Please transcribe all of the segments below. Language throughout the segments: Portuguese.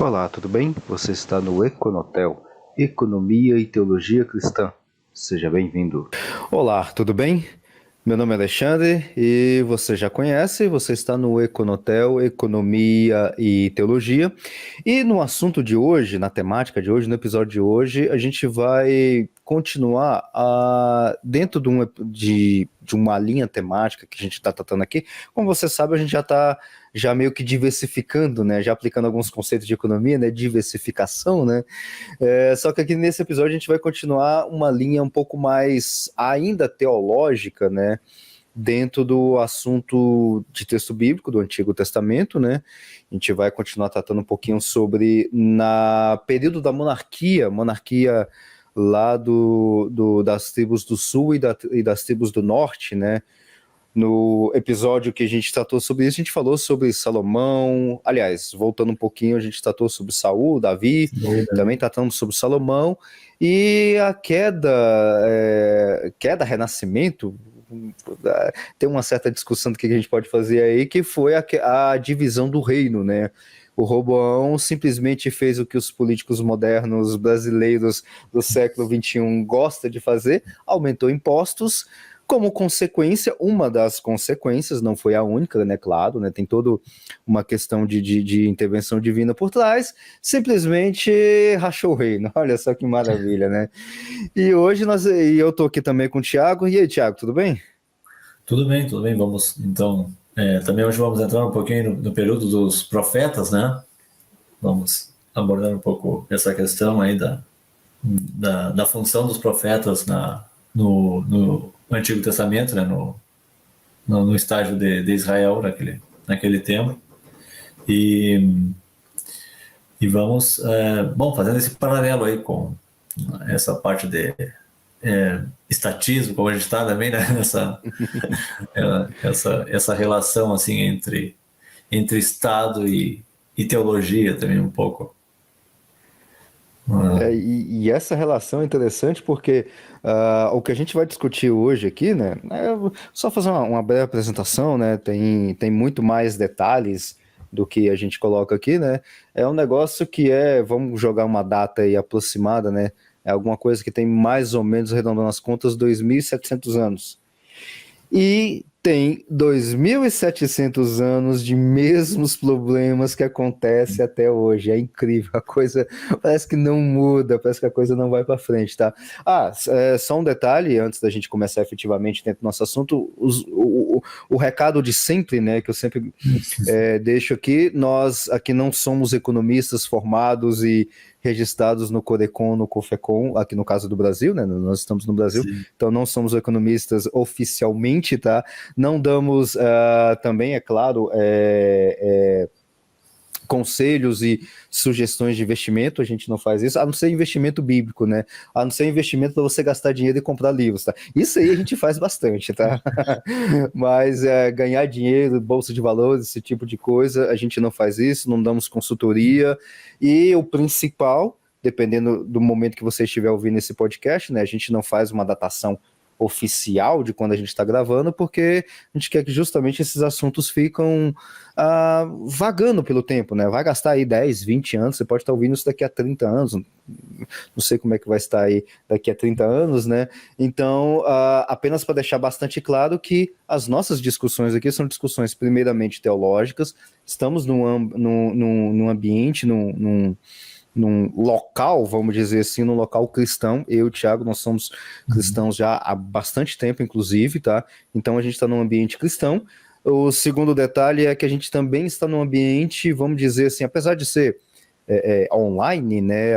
Olá, tudo bem? Você está no Econotel, Economia e Teologia Cristã. Seja bem-vindo. Olá, tudo bem? Meu nome é Alexandre e você já conhece, você está no Econotel, Economia e Teologia. E no assunto de hoje, na temática de hoje, no episódio de hoje, a gente vai continuar dentro de uma linha temática que a gente está tratando aqui. Como você sabe, a gente já está meio que diversificando, né? Já aplicando alguns conceitos de economia, né? Diversificação, né? Só que aqui nesse episódio a gente vai continuar uma linha um pouco mais ainda teológica, né? Dentro do assunto de texto bíblico do Antigo Testamento, né? A gente vai continuar tratando um pouquinho sobre na período da monarquia lá das tribos do sul e das tribos do norte, né? No episódio que a gente tratou sobre isso, a gente falou sobre Salomão. Aliás, voltando um pouquinho, a gente tratou sobre Saul, Davi, também tratamos sobre Salomão e a queda, renascimento. Tem uma certa discussão do que a gente pode fazer aí, que foi a divisão do reino, né? O Roboão simplesmente fez o que os políticos modernos brasileiros do século XXI gostam de fazer, aumentou impostos. Como consequência, uma das consequências, não foi a única, né, claro, né, tem toda uma questão de intervenção divina por trás, simplesmente rachou o reino. Olha só que maravilha, né? E hoje eu tô aqui também com o Thiago. E aí, Thiago, tudo bem? Tudo bem, tudo bem. Vamos, então, também hoje vamos entrar um pouquinho no período dos profetas, né? Vamos abordar um pouco essa questão aí da função dos profetas no Antigo Testamento, né? No estágio de Israel, naquele tempo. E vamos, fazendo esse paralelo aí com essa parte de estatismo, como a gente está também, né? Essa relação assim entre Estado e teologia também um pouco. E essa relação é interessante porque o que a gente vai discutir hoje aqui, né? Só fazer uma breve apresentação, né? Tem muito mais detalhes do que a gente coloca aqui, né? É um negócio que vamos jogar uma data aí aproximada, né? É alguma coisa que tem mais ou menos, arredondando as contas, 2.700 anos. E tem 2.700 anos de mesmos problemas que acontecem até hoje. É incrível, a coisa parece que não muda, parece que a coisa não vai para frente, tá? Só um detalhe, antes da gente começar efetivamente dentro do nosso assunto, o recado de sempre, né, que eu sempre deixo aqui, nós aqui não somos economistas formados e registrados no Codecon, no Cofecon, aqui no caso do Brasil, né? Nós estamos no Brasil, Sim. então não somos economistas oficialmente, tá? Não damos também, é claro, conselhos e sugestões de investimento, a gente não faz isso, a não ser investimento bíblico, né? A não ser investimento para você gastar dinheiro e comprar livros, tá? Isso aí a gente faz bastante, tá? Mas ganhar dinheiro, bolsa de valores, esse tipo de coisa, a gente não faz isso, não damos consultoria. E o principal, dependendo do momento que você estiver ouvindo esse podcast, né? A gente não faz uma datação oficial de quando a gente está gravando, porque a gente quer que justamente esses assuntos ficam vagando pelo tempo, né? Vai gastar aí 10, 20 anos, você pode estar ouvindo isso daqui a 30 anos, não sei como é que vai estar aí daqui a 30 anos, né? Então, apenas para deixar bastante claro que as nossas discussões aqui são discussões primeiramente teológicas, estamos num ambiente, num local, vamos dizer assim, num local cristão. Eu e o Thiago, nós somos cristãos já há bastante tempo, inclusive, tá? Então a gente está num ambiente cristão. O segundo detalhe é que a gente também está num ambiente, vamos dizer assim, apesar de ser online, né,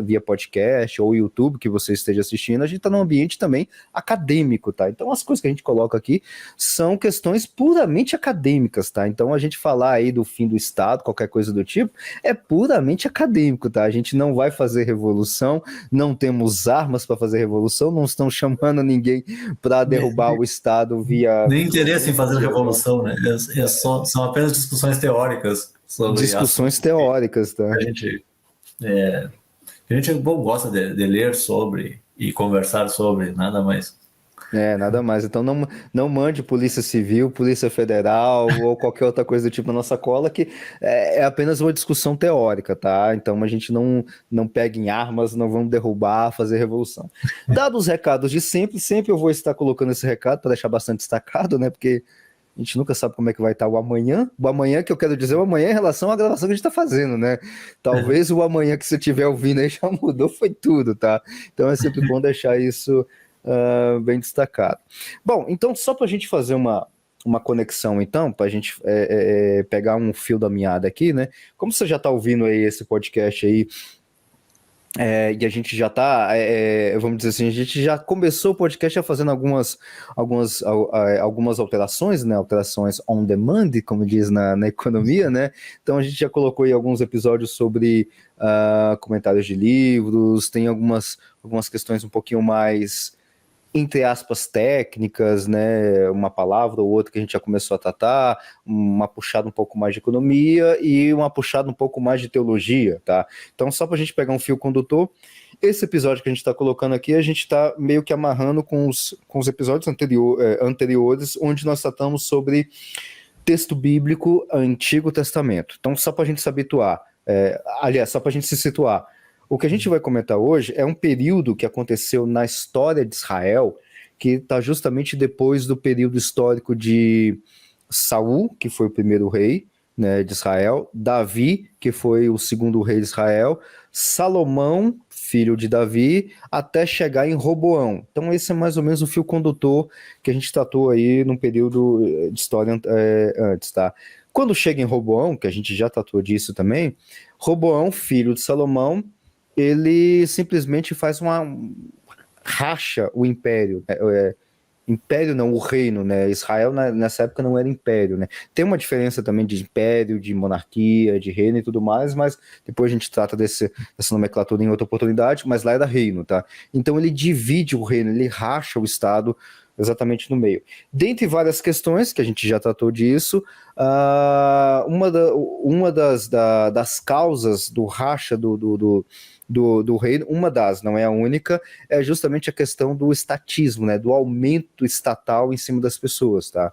via podcast ou YouTube que você esteja assistindo, a gente está num ambiente também acadêmico, tá? Então as coisas que a gente coloca aqui são questões puramente acadêmicas, tá? Então a gente falar aí do fim do Estado, qualquer coisa do tipo, é puramente acadêmico, tá? A gente não vai fazer revolução, não temos armas para fazer revolução, não estão chamando ninguém para derrubar o Estado via Nem interesse em fazer revolução, né? São apenas discussões teóricas sobre discussões assuntos que teóricas, a tá? gente, a gente gosta de ler sobre e conversar sobre, nada mais. Nada mais. Então não mande Polícia Civil, Polícia Federal ou qualquer outra coisa do tipo na nossa cola, que é apenas uma discussão teórica, tá? Então a gente não pega em armas, não vamos derrubar, fazer revolução. Dados os recados de sempre eu vou estar colocando esse recado para deixar bastante destacado, né? Porque a gente nunca sabe como é que vai estar o amanhã. O amanhã que eu quero dizer, o amanhã em relação à gravação que a gente está fazendo, né? Talvez o amanhã que você estiver ouvindo aí já mudou, foi tudo, tá? Então é sempre bom deixar isso bem destacado. Bom, então só para a gente fazer uma conexão, então, para a gente pegar um fio da meada aqui, né? Como você já está ouvindo aí esse podcast aí, e a gente já está, vamos dizer assim, a gente já começou o podcast já fazendo algumas alterações, né? Alterações on demand, como diz na economia, né? Então a gente já colocou aí alguns episódios sobre comentários de livros, tem algumas questões um pouquinho mais, entre aspas, técnicas, né? Uma palavra ou outra que a gente já começou a tratar, uma puxada um pouco mais de economia e uma puxada um pouco mais de teologia, tá? Então, só para a gente pegar um fio condutor, esse episódio que a gente está colocando aqui, a gente está meio que amarrando com os episódios anteriores, onde nós tratamos sobre texto bíblico, Antigo Testamento. Então, só para a gente se habituar, aliás, só para a gente se situar, o que a gente vai comentar hoje é um período que aconteceu na história de Israel, que está justamente depois do período histórico de Saul, que foi o primeiro rei, né, de Israel, Davi, que foi o segundo rei de Israel, Salomão, filho de Davi, até chegar em Roboão. Então esse é mais ou menos o fio condutor que a gente tratou aí num período de história antes, tá? Quando chega em Roboão, que a gente já tratou disso também, Roboão, filho de Salomão, ele simplesmente faz racha o império, império não, o reino, né? Israel nessa época não era império, né? Tem uma diferença também de império, de monarquia, de reino e tudo mais, mas depois a gente trata dessa nomenclatura em outra oportunidade, mas lá era reino, tá? Então ele divide o reino, ele racha o Estado exatamente no meio. Dentre várias questões, que a gente já tratou disso, uma das causas do racha do reino, uma das, não é a única, é justamente a questão do estatismo, né, do aumento estatal em cima das pessoas, tá?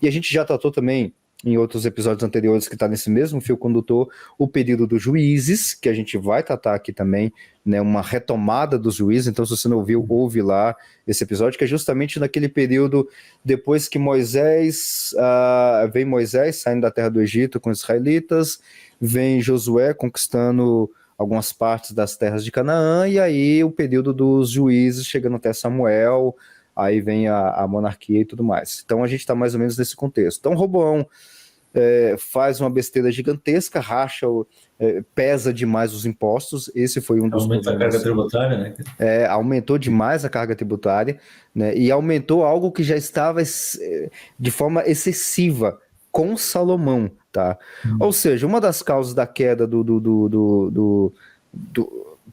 E a gente já tratou também, em outros episódios anteriores, que está nesse mesmo fio condutor, o período dos juízes, que a gente vai tratar aqui também, né, uma retomada dos juízes. Então, se você não ouviu, ouve lá esse episódio, que é justamente naquele período depois que vem Moisés saindo da terra do Egito com os israelitas, vem Josué conquistando algumas partes das terras de Canaã, e aí o período dos juízes chegando até Samuel, aí vem a monarquia e tudo mais. Então a gente está mais ou menos nesse contexto. Então Roboão faz uma besteira gigantesca, pesa demais os impostos, esse foi um dos problemas. Aumenta a carga tributária, né? Aumentou demais a carga tributária, né? E aumentou algo que já estava de forma excessiva com Salomão, tá? Ou seja, uma das causas da queda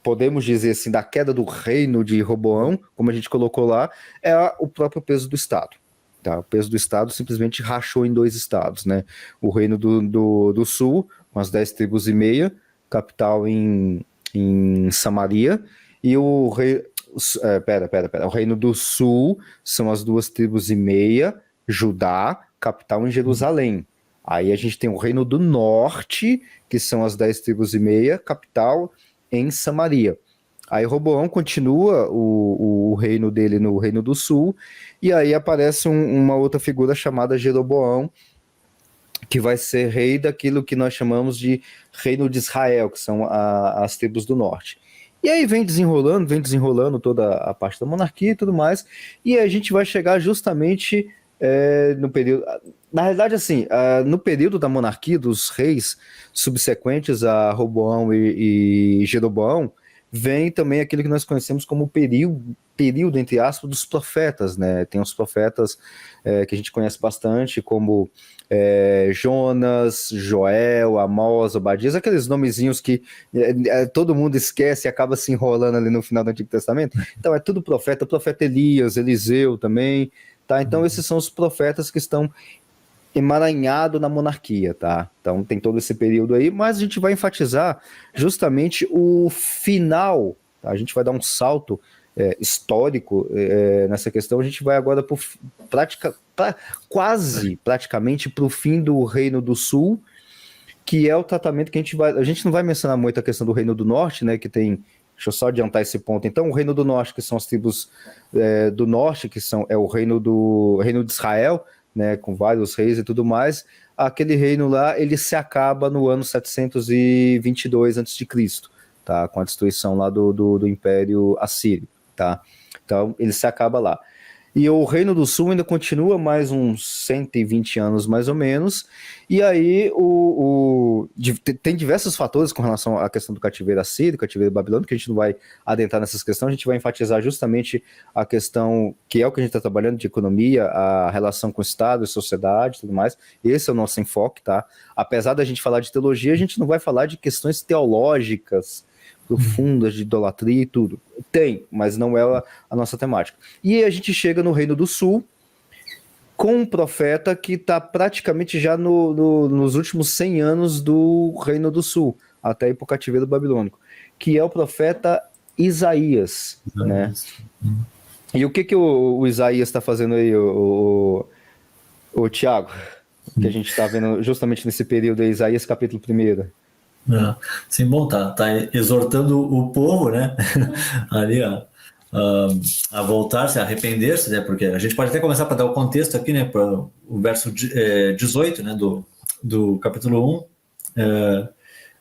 podemos dizer assim, da queda do reino de Roboão, como a gente colocou lá, é o próprio peso do Estado. Tá? O peso do Estado simplesmente rachou em 2 estados, né? O reino do sul, com as 10 tribos e meia, capital em Samaria, e o reino do sul são as 2 tribos e meia, Judá, capital em Jerusalém. Aí a gente tem o reino do norte, que são as 10 tribos e meia, capital em Samaria. Aí Roboão continua o reino dele no reino do sul, e aí aparece uma outra figura chamada Jeroboão, que vai ser rei daquilo que nós chamamos de reino de Israel, que são as tribos do norte. E aí vem desenrolando toda a parte da monarquia e tudo mais, e a gente vai chegar justamente no período... Na realidade, assim, no período da monarquia, dos reis subsequentes a Roboão e Jeroboão, vem também aquilo que nós conhecemos como período, entre aspas, dos profetas, né? Tem os profetas que a gente conhece bastante, como Jonas, Joel, Amós, Obadias, aqueles nomezinhos que todo mundo esquece e acaba se enrolando ali no final do Antigo Testamento. Então é tudo profeta, o profeta Elias, Eliseu também, tá? Então esses são os profetas que estão emaranhado na monarquia, tá? Então tem todo esse período aí, mas a gente vai enfatizar justamente o final, tá? A gente vai dar um salto histórico nessa questão, a gente vai agora praticamente para o fim do Reino do Sul, que é o tratamento que a gente não vai mencionar muito a questão do Reino do Norte, né, que tem, deixa eu só adiantar esse ponto, então o Reino do Norte, que são as tribos do Norte, que é o reino de Israel, né, com vários reis e tudo mais, aquele reino lá, ele se acaba no ano 722 a.C., tá, com a destruição lá do Império Assírio, tá, então ele se acaba lá. E o Reino do Sul ainda continua mais uns 120 anos, mais ou menos, e aí tem diversos fatores com relação à questão do cativeiro assírio, cativeiro babilônico, que a gente não vai adentrar nessas questões, a gente vai enfatizar justamente a questão, que é o que a gente está trabalhando, de economia, a relação com o Estado e sociedade e tudo mais. Esse é o nosso enfoque, tá? Apesar da gente falar de teologia, a gente não vai falar de questões teológicas profundas, de idolatria e tudo. Tem, mas não é a nossa temática. E a gente chega no Reino do Sul com um profeta que está praticamente já nos últimos 100 anos do Reino do Sul, até ir para o cativeiro babilônico, que é o profeta Isaías, né? E o que o Isaías está fazendo aí, o Tiago? Que a gente está vendo justamente nesse período aí, Isaías capítulo 1. Sim, bom, tá exortando o povo, né, ali a voltar-se, a arrepender-se, né, porque a gente pode até começar para dar o contexto aqui, né, para o verso 18, né, do capítulo 1,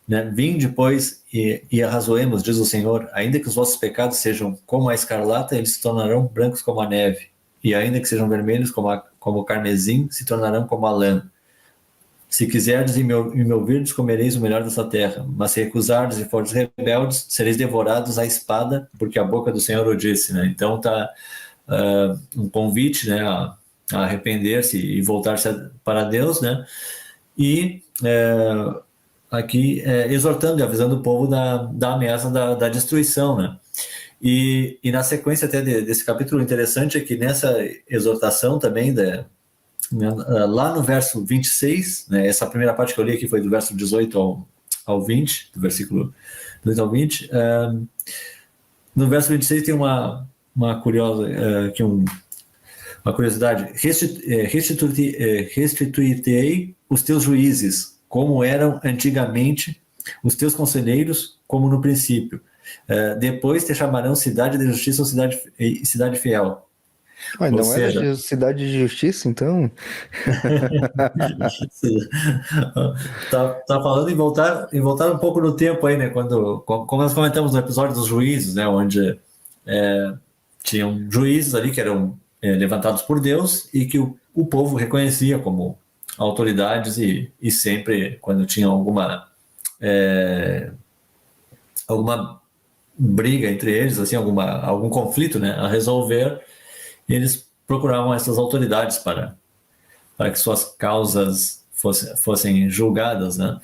né, vinde, pois, e arrazoemos, diz o Senhor, ainda que os vossos pecados sejam como a escarlata, eles se tornarão brancos como a neve, e ainda que sejam vermelhos como o carmesim, se tornarão como a lã. Se quiserdes e me ouvirdes, comereis o melhor dessa terra. Mas se recusardes e fordes rebeldes, sereis devorados à espada, porque a boca do Senhor o disse, né? Então tá um convite, né, a arrepender-se e voltar-se para Deus, né? E aqui exortando e avisando o povo da ameaça da destruição, né? E na sequência até desse capítulo, interessante é que nessa exortação também lá no verso 26, né, essa primeira parte que eu li aqui foi do verso 18 ao 20, do versículo 18 ao 20. No verso 26 tem uma curiosidade. Restituirei os teus juízes, como eram antigamente, os teus conselheiros, como no princípio. Depois te chamarão cidade de justiça ou cidade fiel. Mas não era cidade de justiça, então? tá falando em voltar um pouco no tempo aí, né? Como nós comentamos no episódio dos juízes, né? Onde tinham juízes ali que eram levantados por Deus e que o povo reconhecia como autoridades e sempre quando tinha alguma briga entre eles, assim, algum conflito, né, a resolver, eles procuravam essas autoridades para que suas causas fossem julgadas, né?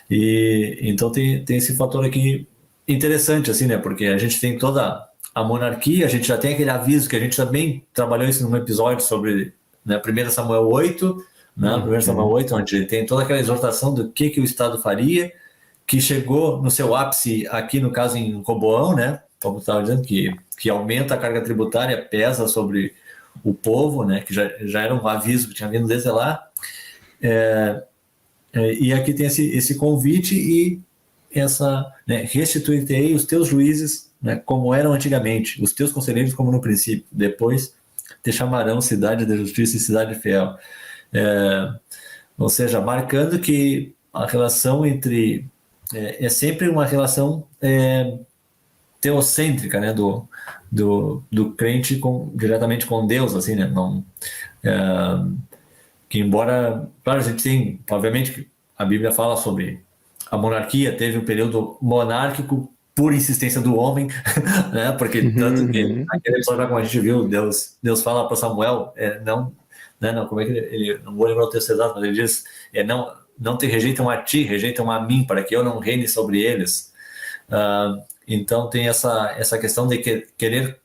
E então tem esse fator aqui interessante, assim, né? Porque a gente tem toda a monarquia, a gente já tem aquele aviso que a gente também trabalhou isso num episódio sobre, né, 1 Samuel 8, né? 1 Samuel 8, onde tem toda aquela exortação do que o Estado faria, que chegou no seu ápice aqui, no caso, em Roboão, né? Como estava dizendo, que aumenta a carga tributária, pesa sobre o povo, né? Que já era um aviso que tinha vindo desde lá. E aqui tem esse convite e essa, né, restituirei os teus juízes, né, como eram antigamente, os teus conselheiros como no princípio, depois te chamarão cidade de justiça e cidade fiel. Ou seja, marcando que a relação entre... é sempre uma relação teocêntrica, né, do crente diretamente com Deus, assim, né, não... que embora, claro, a gente tem, obviamente, a Bíblia fala sobre a monarquia, teve um período monárquico por insistência do homem, né, porque tanto que naquele episódio, como a gente viu, Deus fala para Samuel, não, como é que ele não vou lembrar o texto exato, mas ele diz, não te rejeitam a ti, rejeitam a mim, para que eu não reine sobre eles. Então tem essa questão de querer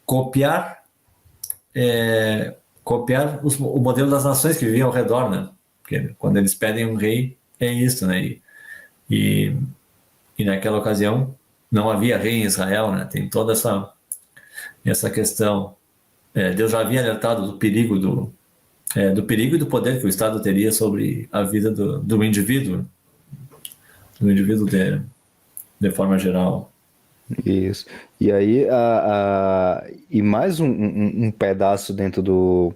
copiar o modelo das nações que viviam ao redor, né? Porque quando eles pedem um rei, é isso, né? E naquela ocasião não havia rei em Israel, né? Tem toda essa questão, Deus já havia alertado do perigo e do poder que o Estado teria sobre a vida do indivíduo de forma geral. Isso. E aí, e mais um pedaço dentro do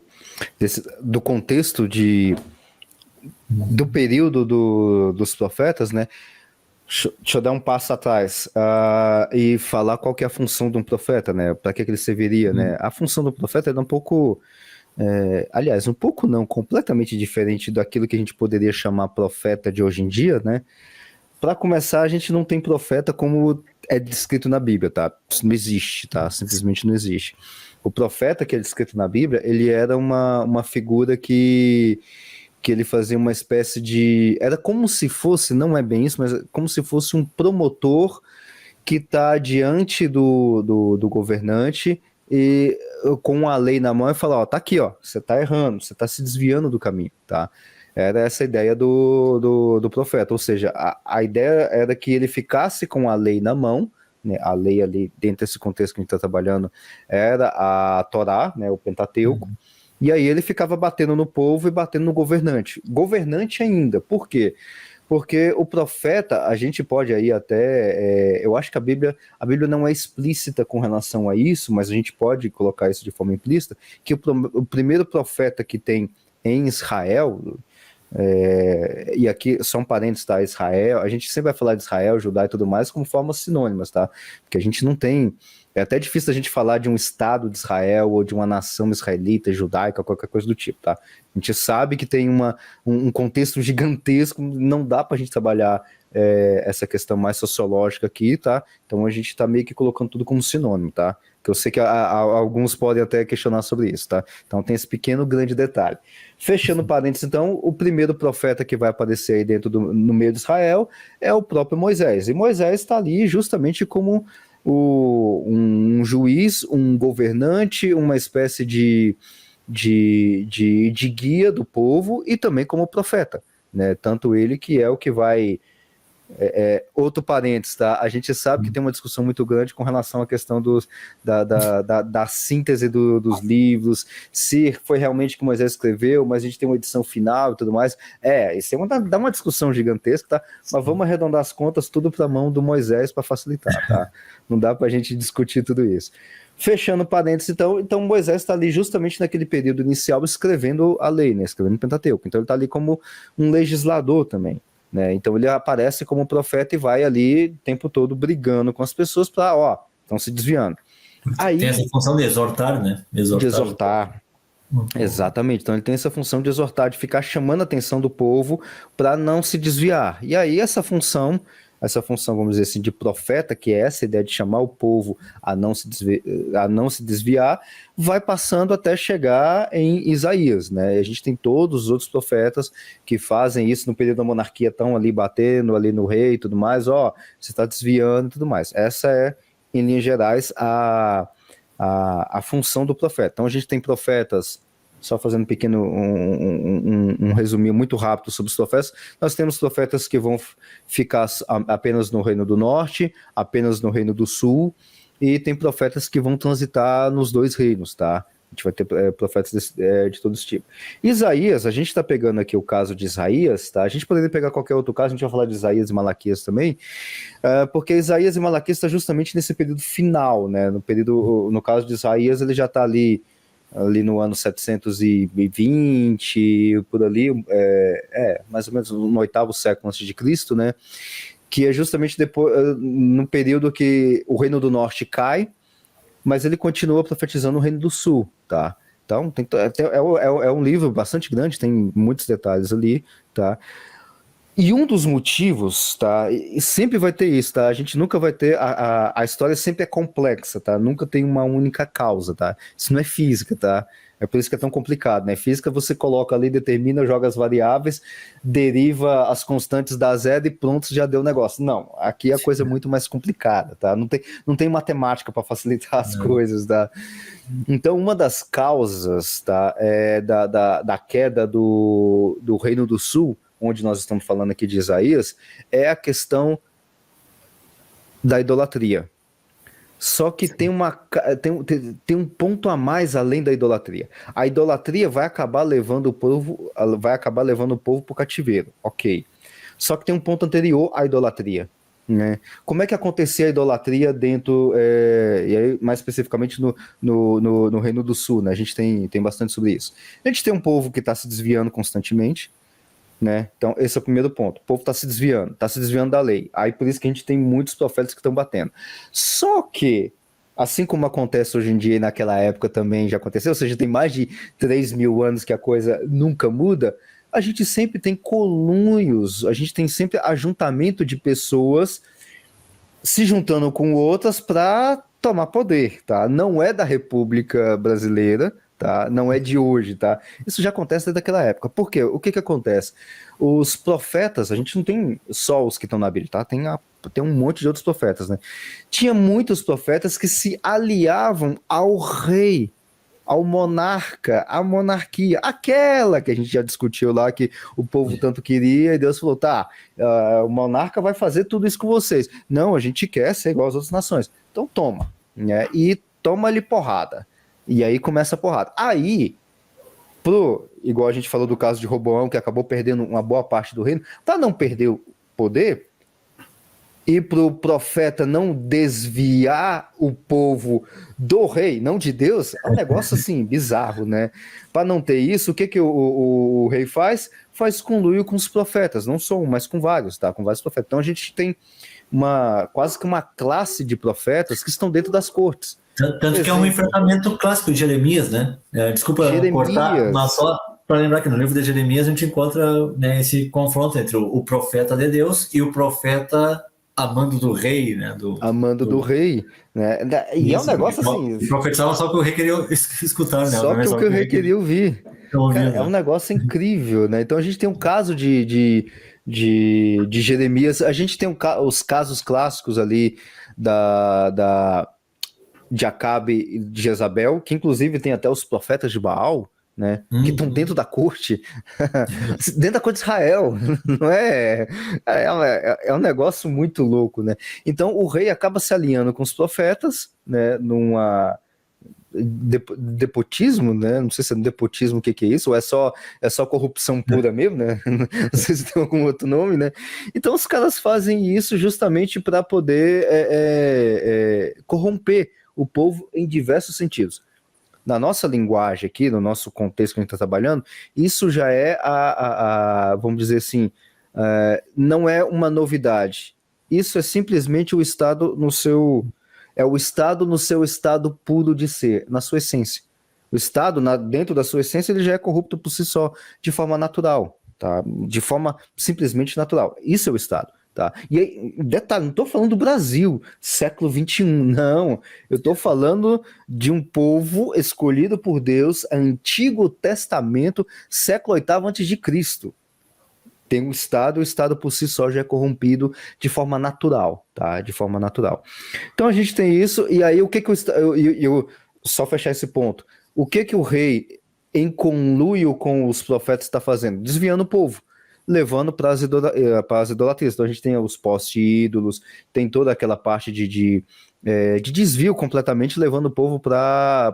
contexto do período dos profetas, né? Deixa eu dar um passo atrás e falar qual que é a função de um profeta, né? Para que ele serviria, né? A função do profeta é um pouco, aliás, um pouco não, completamente diferente daquilo que a gente poderia chamar profeta de hoje em dia, né? Para começar, a gente não tem profeta como é descrito na Bíblia, tá? Isso não existe, tá? Simplesmente não existe. O profeta que é descrito na Bíblia, ele era uma figura que ele fazia uma espécie de... Era como se fosse, não é bem isso, mas como se fosse um promotor que está diante do governante e com a lei na mão e fala, ó, tá aqui, ó, você tá errando, você tá se desviando do caminho, tá? Era essa a ideia do profeta, ou seja, a ideia era que ele ficasse com a lei na mão, né? A lei ali, dentro desse contexto que a gente está trabalhando, era a Torá, né? O Pentateuco, e aí ele ficava batendo no povo e batendo no governante. Governante ainda, por quê? Porque o profeta, a gente pode aí até, eu acho que a Bíblia não é explícita com relação a isso, mas a gente pode colocar isso de forma implícita, que o primeiro profeta que tem em Israel, e aqui só um parênteses, tá? Israel, a gente sempre vai falar de Israel, Judá e tudo mais como formas sinônimas, tá? Porque a gente não tem, é até difícil a gente falar de um estado de Israel ou de uma nação israelita, judaica, qualquer coisa do tipo, tá? A gente sabe que tem um contexto gigantesco, não dá pra gente trabalhar essa questão mais sociológica aqui, tá? Então a gente tá meio que colocando tudo como sinônimo, tá? Que eu sei que alguns podem até questionar sobre isso, tá? Então tem esse pequeno grande detalhe. Fechando parênteses, então, o primeiro profeta que vai aparecer aí no meio de Israel é o próprio Moisés. E Moisés está ali justamente como um juiz, um governante, uma espécie de guia do povo e também como profeta, né? Tanto ele que é o que vai... outro parênteses, tá? A gente sabe que tem uma discussão muito grande com relação à questão da síntese dos livros, se foi realmente que Moisés escreveu, mas a gente tem uma edição final e tudo mais. Isso dá uma discussão gigantesca, tá? Mas vamos arredondar as contas tudo para a mão do Moisés para facilitar, tá? Não dá para a gente discutir tudo isso. Fechando parênteses, então Moisés está ali justamente naquele período inicial escrevendo a lei, né? Escrevendo o Pentateuco. Então ele está ali como um legislador também. Né? Então ele aparece como profeta e vai ali o tempo todo brigando com as pessoas para, estão se desviando. Aí, tem essa função de exortar, né? De exortar. Exatamente. Então ele tem essa função de exortar, de ficar chamando a atenção do povo para não se desviar. E aí essa função, vamos dizer assim, de profeta, que é essa ideia de chamar o povo a não se desviar, vai passando até chegar em Isaías, né? A gente tem todos os outros profetas que fazem isso no período da monarquia, estão ali batendo ali no rei e tudo mais, você está desviando e tudo mais. Essa é, em linhas gerais, a função do profeta. Então a gente tem profetas, só fazendo um resuminho muito rápido sobre os profetas, nós temos profetas que vão ficar apenas no Reino do Norte, apenas no Reino do Sul, e tem profetas que vão transitar nos dois reinos, tá? A gente vai ter profetas de todo esse tipo. Isaías, a gente está pegando aqui o caso de Isaías, tá? A gente poderia pegar qualquer outro caso, a gente vai falar de Isaías e Malaquias também, porque Isaías e Malaquias está justamente nesse período final, né? No caso de Isaías, ele já está ali no ano 720, por ali, mais ou menos no 8º século antes de Cristo, né? Que é justamente depois, no período que o Reino do Norte cai, mas ele continua profetizando o Reino do Sul, tá? Então, é um livro bastante grande, tem muitos detalhes ali, tá? E um dos motivos, tá? E sempre vai ter isso, tá? A gente nunca vai ter... A história sempre é complexa, tá? Nunca tem uma única causa, tá? Isso não é física, tá? É por isso que é tão complicado, né? Física você coloca ali, determina, joga as variáveis, deriva as constantes da zero e pronto, já deu o negócio. Não, aqui a coisa é muito mais complicada, tá? Não tem matemática para facilitar as coisas, tá? Então, uma das causas, tá? Da queda do Reino do Sul, onde nós estamos falando aqui de Isaías, é a questão da idolatria. Só que tem um ponto a mais além da idolatria. A idolatria vai acabar levando o povo para o cativeiro, ok. Só que tem um ponto anterior à idolatria, né? Como é que acontecia a idolatria dentro, e aí mais especificamente no Reino do Sul, né? A gente tem bastante sobre isso. A gente tem um povo que está se desviando constantemente, né? Então, esse é o primeiro ponto. O povo está se desviando da lei. Aí por isso que a gente tem muitos profetas que estão batendo. Só que, assim como acontece hoje em dia e naquela época também já aconteceu, ou seja, tem mais de 3.000 anos que a coisa nunca muda, a gente sempre tem conluios, a gente tem sempre ajuntamento de pessoas se juntando com outras para tomar poder, tá? Não é da República Brasileira, tá? Não é de hoje, tá? Isso já acontece desde aquela época. Por quê? O que que acontece? Os profetas, a gente não tem só os que estão na Bíblia, tá? Tem um monte de outros profetas, né? Tinha muitos profetas que se aliavam ao rei, ao monarca, à monarquia, aquela que a gente já discutiu lá, que o povo tanto queria, e Deus falou, tá, o monarca vai fazer tudo isso com vocês. Não, a gente quer ser igual às outras nações. Então toma, né? E toma-lhe porrada. E aí começa a porrada. Aí, igual a gente falou do caso de Roboão, que acabou perdendo uma boa parte do reino, para não perder o poder, e para o profeta não desviar o povo do rei, não de Deus, é um negócio assim, bizarro, né? Para não ter isso, o que, que o rei faz? Faz conluio com os profetas, não só um, mas com vários, tá? Com vários profetas. Então a gente tem quase que uma classe de profetas que estão dentro das cortes. Tanto que é um enfrentamento clássico de Jeremias, né? Desculpa cortar, mas só para lembrar que no livro de Jeremias a gente encontra, né, esse confronto entre o profeta de Deus e o profeta amando do rei, né? Amando do rei, né? E é um negócio assim. Profetizava só o que o rei queria escutar, né? Só que o que o rei queria ouvir. Cara, é um negócio incrível, né? Então a gente tem um caso de Jeremias, a gente tem os casos clássicos ali de Acabe e de Jezabel, que inclusive tem até os profetas de Baal, né? Que estão dentro da corte, dentro da corte de Israel, não é? É um negócio muito louco, né? Então o rei acaba se alinhando com os profetas, né? Depotismo, né? Não sei se é nepotismo, o que é isso, ou é só corrupção pura mesmo, né? Não sei se tem algum outro nome, né? Então os caras fazem isso justamente para poder corromper o povo em diversos sentidos. Na nossa linguagem aqui, no nosso contexto que a gente está trabalhando, isso já é vamos dizer assim, não é uma novidade. Isso é simplesmente o Estado no seu estado puro de ser, na sua essência. O Estado, dentro da sua essência, ele já é corrupto por si só, de forma natural, tá? De forma simplesmente natural. Isso é o Estado. Tá? E aí, detalhe, não estou falando do Brasil, século XXI, não. Eu estou falando de um povo escolhido por Deus, Antigo Testamento, século VIII a.C. Tem o Estado por si só já é corrompido de forma natural, tá? De forma natural. Então a gente tem isso, e aí o que que eu só fechar esse ponto. O que que o rei, em conluio com os profetas, está fazendo? Desviando o povo, levando para as idolatrias. Então a gente tem os poste-ídolos, tem toda aquela parte de desvio completamente, levando o povo para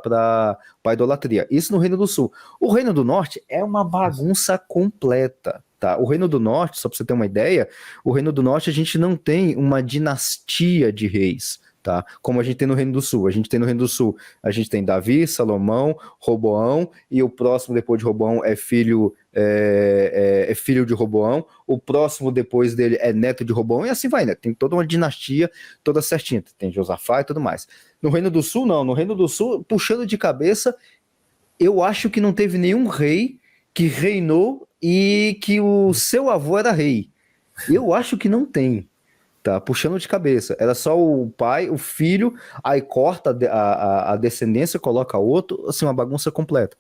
a idolatria. Isso no Reino do Sul. O Reino do Norte é uma bagunça completa. Tá? O Reino do Norte, só para você ter uma ideia, o Reino do Norte a gente não tem uma dinastia de reis. Tá? Como a gente tem no Reino do Sul. A gente tem no Reino do Sul, a gente tem Davi, Salomão, Roboão, e o próximo depois de Roboão é filho de Roboão, o próximo depois dele é neto de Roboão, e assim vai, né? Tem toda uma dinastia, toda certinha, tem Josafá e tudo mais. No Reino do Sul, não. No Reino do Sul, puxando de cabeça, eu acho que não teve nenhum rei que reinou e que o seu avô era rei. Eu acho que não tem. Tá, puxando de cabeça. Era só o pai, o filho, aí corta a descendência, coloca outro, assim, uma bagunça completa.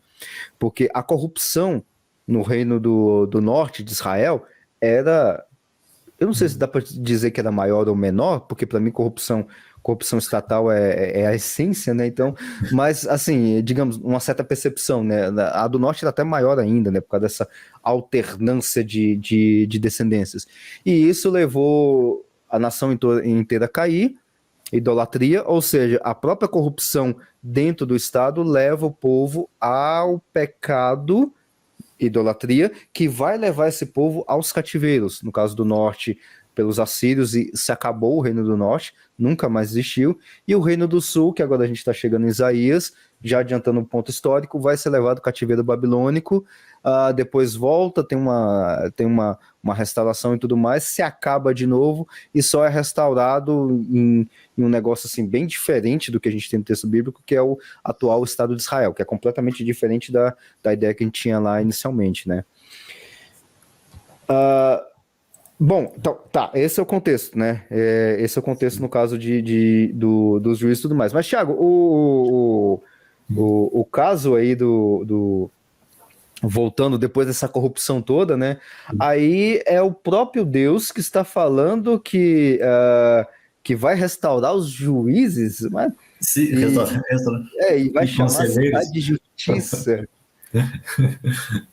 Porque a corrupção no reino do norte de Israel era... Eu não sei se dá para dizer que era maior ou menor, porque para mim corrupção estatal é a essência, né? Então, mas assim, digamos, uma certa percepção, né? A do norte era até maior ainda, né? Por causa dessa alternância de descendências. E isso levou a nação inteira a cair, Idolatria, ou seja, a própria corrupção dentro do Estado leva o povo ao pecado, idolatria, que vai levar esse povo aos cativeiros. No caso do norte, pelos assírios, e se acabou o reino do norte, nunca mais existiu. E o reino do sul, que agora a gente está chegando em Isaías, já adiantando um ponto histórico, vai ser levado ao cativeiro babilônico, depois volta, tem uma restauração e tudo mais, se acaba de novo e só é restaurado em um negócio assim bem diferente do que a gente tem no texto bíblico, que é o atual Estado de Israel, que é completamente diferente da ideia que a gente tinha lá inicialmente, né? Bom, então, tá, esse é o contexto, né? Esse é o contexto no caso dos juízes e tudo mais. Mas, Thiago, o caso aí voltando depois dessa corrupção toda, né? Aí é o próprio Deus que está falando que vai restaurar os juízes, mas, Sim, e vai e chamar a conselheiros. cidade de justiça.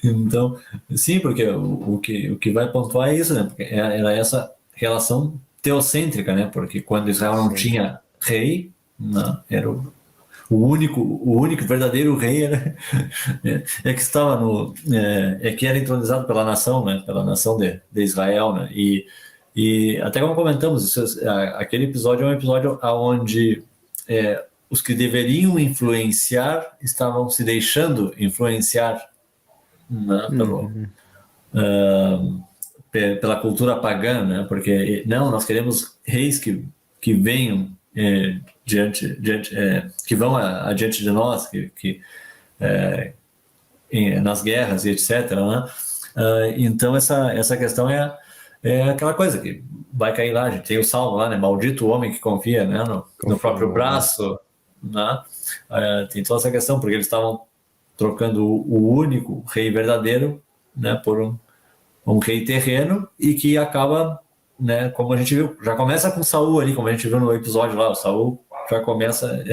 Então, sim, porque o que vai pontuar é isso, né? Porque era essa relação teocêntrica, né? Porque quando Israel não tinha rei, não, era o único verdadeiro rei que estava que era entronizado pela nação, né? Pela nação de Israel, né? E até como comentamos, aquele episódio é um episódio onde os que deveriam influenciar estavam se deixando influenciar, né, pela cultura pagã, né? Porque nós queremos reis que venham que vão adiante de nós, nas guerras e etc. Né? Então essa questão é aquela coisa que vai cair lá. A gente tem o salmo lá, né? Maldito o homem que confia, né, no próprio braço, né? Tem toda essa questão, porque eles estavam trocando o único rei verdadeiro, né, por um rei terreno, e que acaba, né, como a gente viu, já começa com Saul ali, como a gente viu no episódio lá, o Saul já começa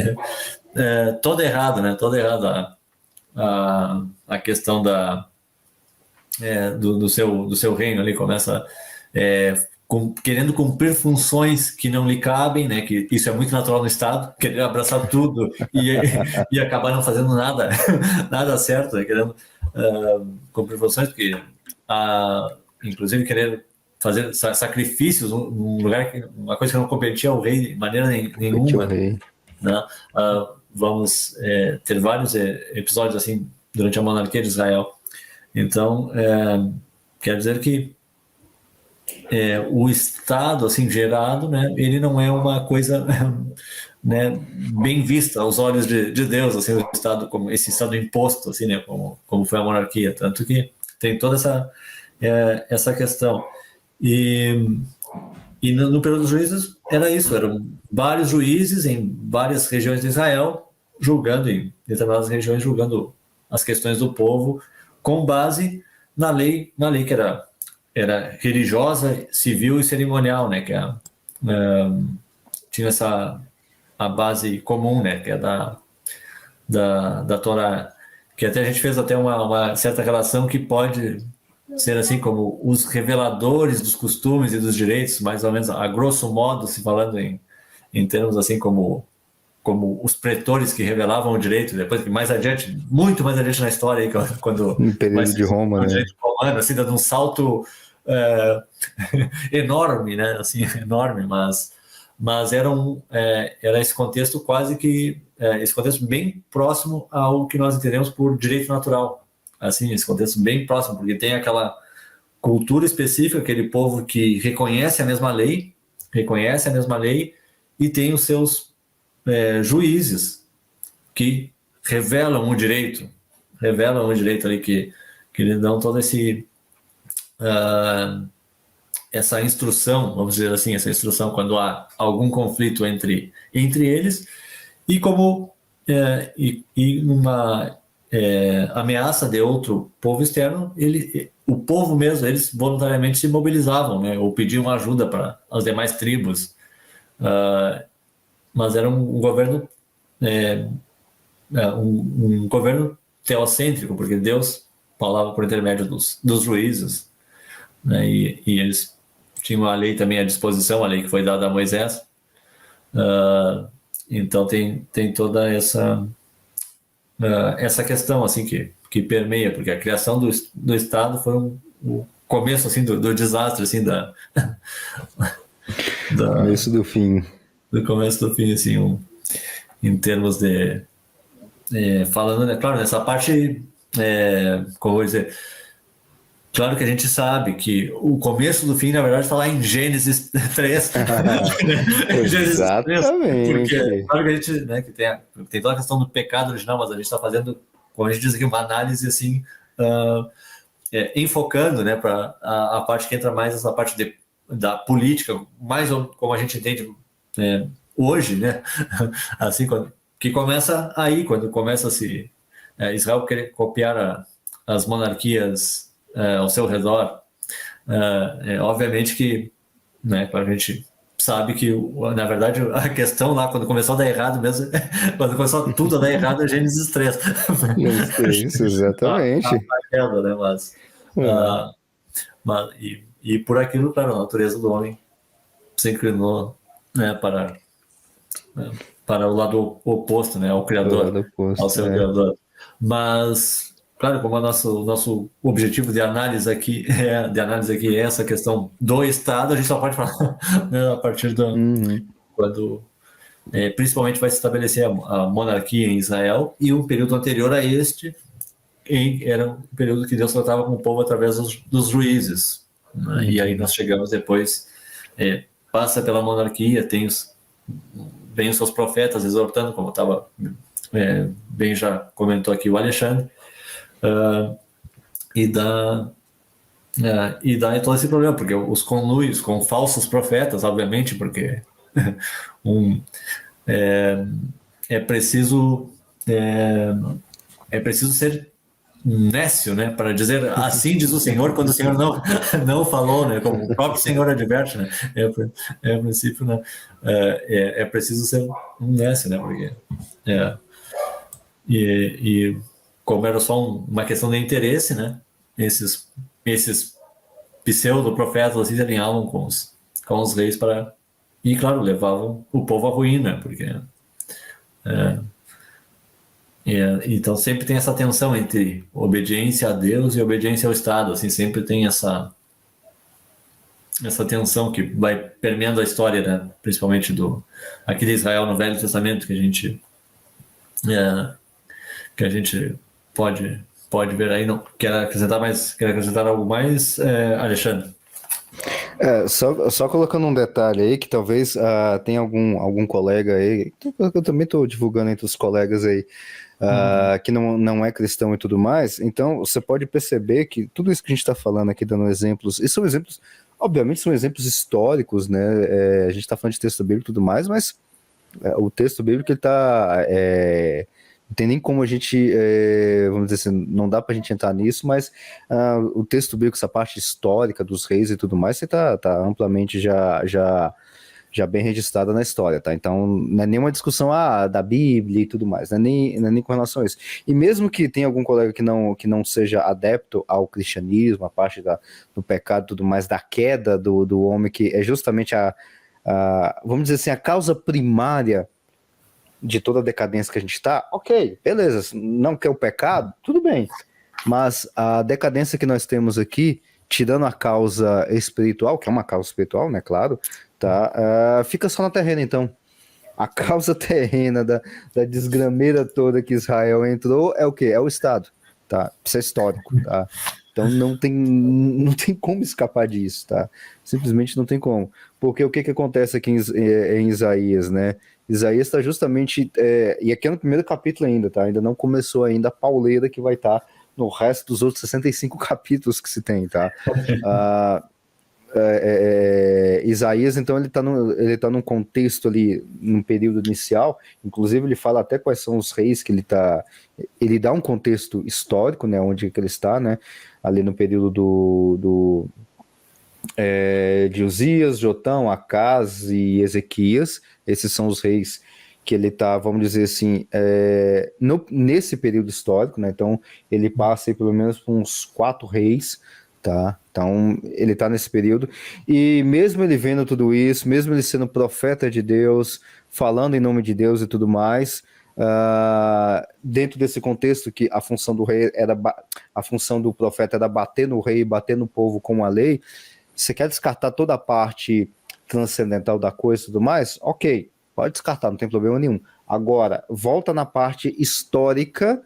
todo errado, né, a questão do seu reino ali, começa querendo cumprir funções que não lhe cabem, né? Que isso é muito natural no Estado, querer abraçar tudo e acabar não fazendo nada certo, né? Querendo cumprir funções, porque inclusive querer fazer sacrifícios num lugar uma coisa que não competia ao rei de maneira nenhuma, né? Vamos ter vários episódios assim durante a monarquia de Israel. Então, quer dizer que o Estado assim gerado, né, ele não é uma coisa né, bem vista aos olhos de Deus, assim, o Estado, como esse Estado imposto, assim, né, como foi a monarquia, tanto que tem toda essa questão. E no período dos juízes era isso, eram vários juízes em várias regiões de Israel julgando, em determinadas regiões, julgando as questões do povo com base na lei que era religiosa, civil e cerimonial, né, que tinha a base comum, né, que é da Torá, que até a gente fez até uma certa relação que pode ser assim como os reveladores dos costumes e dos direitos, mais ou menos a grosso modo, se falando em termos assim como os pretores que revelavam o direito, depois que mais adiante, muito mais adiante na história, aí, quando no período de Roma, né? Romano, assim, dando um salto enorme, né? Assim, enorme, mas era esse contexto quase que esse contexto bem próximo ao que nós entendemos por direito natural, assim, esse contexto bem próximo, porque tem aquela cultura específica, aquele povo que reconhece a mesma lei e tem os seus juízes que revelam o direito ali, que lhe dão toda essa instrução, vamos dizer assim, essa instrução quando há algum conflito entre eles, e como uma ameaça de outro povo externo, o povo mesmo, eles voluntariamente se mobilizavam, né, ou pediam ajuda para as demais tribos, mas era um governo um governo teocêntrico, porque Deus falava por intermédio dos juízes, né, e eles tinham a lei também à disposição, a lei que foi dada a Moisés, Então tem toda essa questão assim que permeia, porque a criação do Estado foi o começo assim do desastre assim Começo do fim. do começo do fim assim, em termos de falando, né, claro, nessa parte, como eu vou dizer, claro que a gente sabe que o começo do fim, na verdade, está lá em Gênesis 3. Gênesis 3, porque Exatamente. claro que a gente, né, que tem toda a questão do pecado original, mas a gente está fazendo, como a gente diz aqui, uma análise assim, enfocando, né, para a parte que entra mais essa parte da política, mais como a gente entende hoje, né, assim, que começa aí, quando começa a se Israel querer copiar as monarquias ao seu redor. Obviamente que, né, a gente sabe que, na verdade, a questão lá, quando começou a dar errado mesmo, quando começou tudo a dar errado, é Gênesis 3. Isso, A exatamente. queda, né? É, Ah, e por aquilo, claro, a natureza do homem se inclinou, né, para o lado oposto, né, ao do Criador, lado ao oposto. seu É. Criador. Mas, claro, como o nosso objetivo de análise aqui é essa questão do Estado, a gente só pode falar né, a partir Uhum. quando principalmente vai se estabelecer a monarquia em Israel, e um período anterior a este era um período que Deus tratava com o povo através dos juízes. Né? E aí nós chegamos depois, passa pela monarquia, vem os seus profetas exortando, como estava bem já comentou aqui o Alexandre, e dá todo esse problema, porque os conluios com falsos profetas, obviamente, porque um, é, é preciso é preciso ser nécio, né, para dizer assim diz o Senhor quando o Senhor não falou, né, como o próprio Senhor adverte, né, a princípio, né, é preciso ser um nécio, né, porque é, e como era só uma questão de interesse, né, esses pseudo-profetas assim alinhavam com os reis e claro, levavam o povo à ruína, porque então sempre tem essa tensão entre obediência a Deus e obediência ao Estado, assim, sempre tem essa tensão que vai permeando a história, né? Principalmente aqui de Israel no Velho Testamento, é, que a gente pode ver aí. Não quer acrescentar algo mais, Alexandre? Só colocando um detalhe aí, que talvez tenha algum colega aí, que eu também estou divulgando entre os colegas aí, que não é cristão e tudo mais, então você pode perceber que tudo isso que a gente está falando aqui, dando exemplos, e são exemplos, obviamente são exemplos históricos, né? A gente está falando de texto bíblico e tudo mais, mas o texto bíblico ele tá. Não tem nem como a gente, vamos dizer assim, não dá para a gente entrar nisso, mas o texto bíblico, essa parte histórica dos reis e tudo mais, você tá amplamente já bem registrada na história, tá? Então, não é nenhuma discussão da Bíblia e tudo mais, não é nem com relação a isso. E mesmo que tenha algum colega que não seja adepto ao cristianismo, a parte do pecado e tudo mais, da queda do homem, que é justamente vamos dizer assim, a causa primária de toda a decadência que a gente está, ok, beleza, não quer o pecado, tudo bem, mas a decadência que nós temos aqui, tirando a causa espiritual, que é uma causa espiritual, né, claro, tá, fica só na terrena, então. A causa terrena da desgrameira toda que Israel entrou é o quê? É o Estado, tá? Isso é histórico, tá? Então não tem como escapar disso, tá? Simplesmente não tem como. Porque o que acontece aqui em Isaías, né? Isaías está justamente, e aqui é no primeiro capítulo ainda, tá? Ainda não começou ainda a pauleira que vai estar no resto dos outros 65 capítulos que se tem, tá? Isaías, então, ele tá num contexto ali, num período inicial, inclusive ele fala até quais são os reis que ele dá um contexto histórico, né, onde que ele está, né, ali no período de Uzias, Jotão, Acaz e Ezequias. Esses são os reis que ele está, vamos dizer assim, nesse período histórico, né, então ele passa aí pelo menos por uns 4 reis, tá? Então, ele está nesse período, e mesmo ele vendo tudo isso, mesmo ele sendo profeta de Deus, falando em nome de Deus e tudo mais, dentro desse contexto que a função do rei a função do profeta era bater no rei, bater no povo com a lei, você quer descartar toda a parte transcendental da coisa e tudo mais? Ok, pode descartar, não tem problema nenhum. Agora, volta na parte histórica,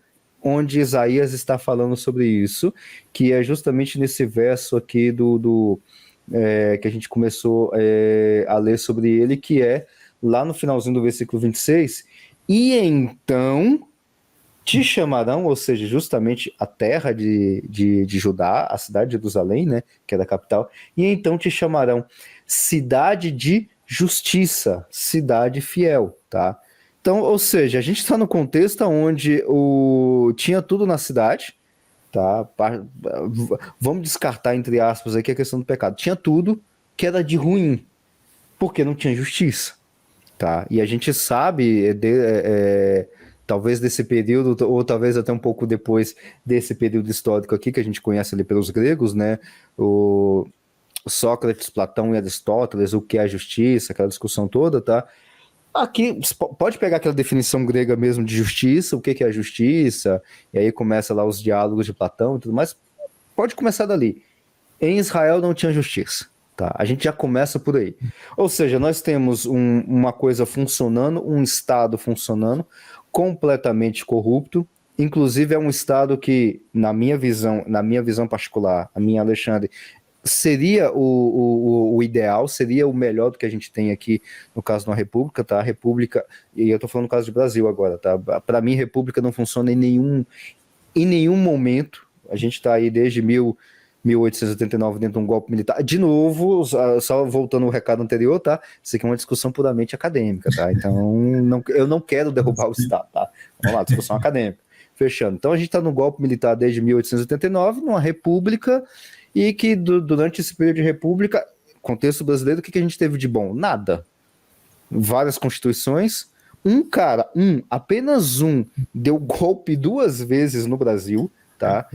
onde Isaías está falando sobre isso, que é justamente nesse verso aqui que a gente começou a ler sobre ele, que é lá no finalzinho do versículo 26, e então te chamarão, ou seja, justamente a terra de Judá, a cidade de Jerusalém, né, que é da capital, e então te chamarão cidade de justiça, cidade fiel, tá? Então, ou seja, a gente está no contexto onde tinha tudo na cidade, tá? Vamos descartar, entre aspas, aqui a questão do pecado. Tinha tudo que era de ruim, porque não tinha justiça, tá? E a gente sabe, talvez desse período, ou talvez até um pouco depois desse período histórico aqui, que a gente conhece ali pelos gregos, né? O Sócrates, Platão e Aristóteles, o que é a justiça, aquela discussão toda, tá? Aqui, pode pegar aquela definição grega mesmo de justiça, o que é a justiça, e aí começa lá os diálogos de Platão e tudo mais, pode começar dali. Em Israel não tinha justiça, tá? A gente já começa por aí. Ou seja, nós temos uma coisa funcionando, um Estado funcionando, completamente corrupto, inclusive é um Estado que, na minha visão particular, a minha, Alexandre, seria o ideal, seria o melhor do que a gente tem aqui no caso de uma república, tá? A república, e eu tô falando no caso do Brasil agora, tá? Para mim, república não funciona em nenhum momento. A gente tá aí desde 1889 dentro de um golpe militar. De novo, só voltando ao recado anterior, tá? Isso aqui é uma discussão puramente acadêmica, tá? Então, eu não quero derrubar o Estado, tá? Vamos lá, discussão acadêmica. Fechando. Então, a gente tá no golpe militar desde 1889, numa república, e que durante esse período de república, contexto brasileiro, o que a gente teve de bom? Nada. Várias constituições, apenas um, deu golpe 2 vezes no Brasil, tá?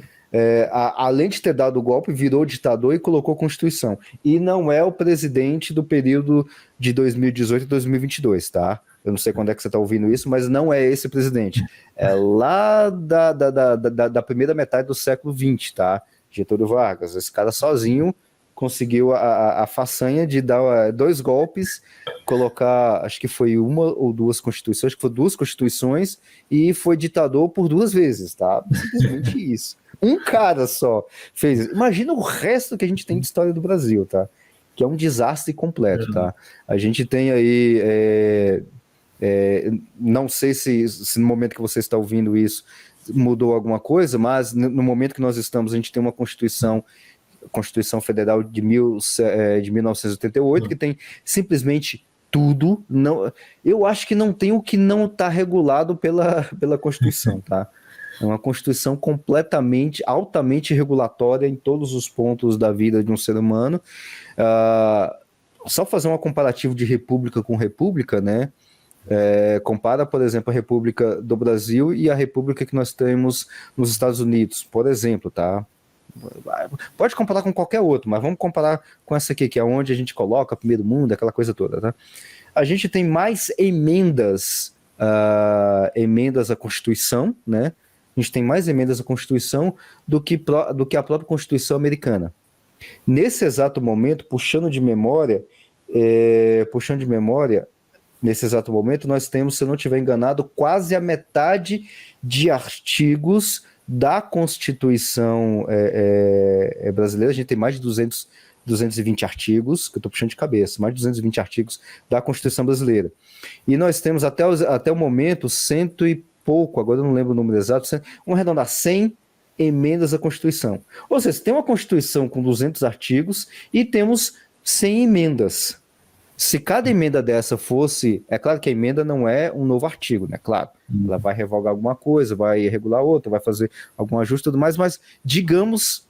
Além de ter dado o golpe, virou ditador e colocou Constituição. E não é o presidente do período de 2018 e 2022, tá? Eu não sei quando é que você está ouvindo isso, mas não é esse presidente. É lá da primeira metade do século XX, tá? Getúlio Vargas. Esse cara sozinho conseguiu a façanha de dar 2 golpes, colocar, acho que foi 1 ou 2 constituições, acho que foi 2 constituições, e foi ditador por 2 vezes, tá? Simplesmente isso. Um cara só fez isso. Imagina o resto que a gente tem de história do Brasil, tá? Que é um desastre completo, tá? A gente tem aí, não sei se no momento que você está ouvindo isso mudou alguma coisa, mas no momento que nós estamos, a gente tem uma Constituição Federal de 1988, que tem simplesmente tudo. Não, eu acho que não tem o que não está regulado pela Constituição, tá? É uma Constituição completamente, altamente regulatória em todos os pontos da vida de um ser humano. Só fazer um comparativo de república com república, né? Compara, por exemplo, a República do Brasil e a República que nós temos nos Estados Unidos, por exemplo, tá? Pode comparar com qualquer outro, mas vamos comparar com essa aqui, que é onde a gente coloca primeiro mundo, aquela coisa toda, tá? A gente tem mais emendas à Constituição, né? A gente tem mais emendas à Constituição do que a própria Constituição americana. Nesse exato momento, puxando de memória, nesse exato momento, nós temos, se eu não estiver enganado, quase a metade de artigos da Constituição brasileira. A gente tem mais de 220 artigos, que eu estou puxando de cabeça, mais de 220 artigos da Constituição brasileira. E nós temos até o momento 100 e pouco, agora eu não lembro o número exato, vamos arredondar 100 emendas à Constituição. Ou seja, tem uma Constituição com 200 artigos e temos 100 emendas. Se cada emenda dessa fosse... É claro que a emenda não é um novo artigo, né? Claro, ela vai revogar alguma coisa, vai regular outra, vai fazer algum ajuste e tudo mais, mas digamos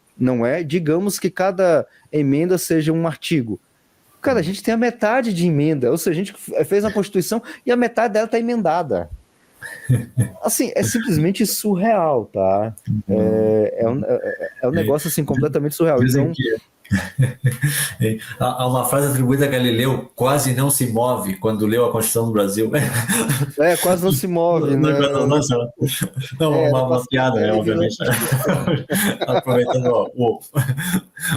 que cada emenda seja um artigo. Cara, a gente tem a metade de emenda, ou seja, a gente fez a Constituição e a metade dela está emendada. Assim, é simplesmente surreal, tá? É um negócio assim completamente surreal. Dizem Então, que há uma frase atribuída a Galileu: quase não se move quando leu a Constituição do Brasil. quase não se move, Não, né? não, não, não, Era uma piada, né? ele virou. Obviamente. Aproveitando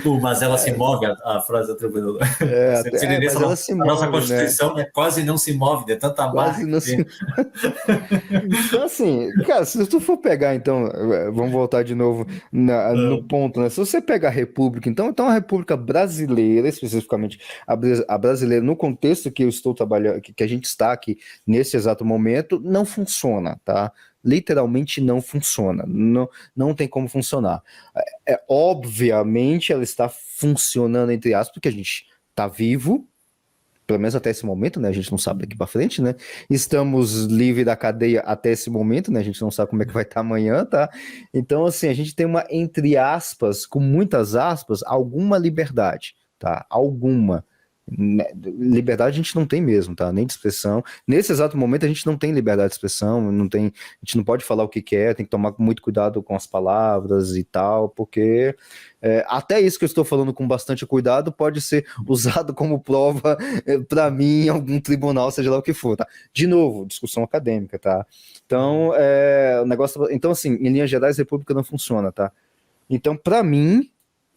o mas ela se move, a frase atribuída. Seria nessa, Mas ela se a nossa move, né? Constituição quase não se move, de tanta marca Quase não que se. tem. Então, assim, cara, se tu for pegar, então, vamos voltar de novo no ponto, né? Se você pegar a República, então a República Brasileira, especificamente a brasileira, no contexto que eu estou trabalhando, que a gente está aqui nesse exato momento, não funciona, tá? Literalmente não funciona, não tem como funcionar. Obviamente ela está funcionando, entre aspas, porque a gente está vivo, pelo menos até esse momento, né? A gente não sabe daqui para frente, né? Estamos livres da cadeia até esse momento, né? A gente não sabe como é que vai estar amanhã, tá? Então, assim, a gente tem uma, entre aspas, com muitas aspas, alguma liberdade, tá? Alguma. Liberdade a gente não tem mesmo, tá? Nem de expressão. Nesse exato momento a gente não tem liberdade de expressão, não tem, a gente não pode falar o que quer, tem que tomar muito cuidado com as palavras e tal, porque até isso que eu estou falando com bastante cuidado pode ser usado como prova para mim em algum tribunal, seja lá o que for, tá? De novo, discussão acadêmica, tá? Então, o negócio, então assim, em linhas gerais, a República não funciona, tá? Então, para mim,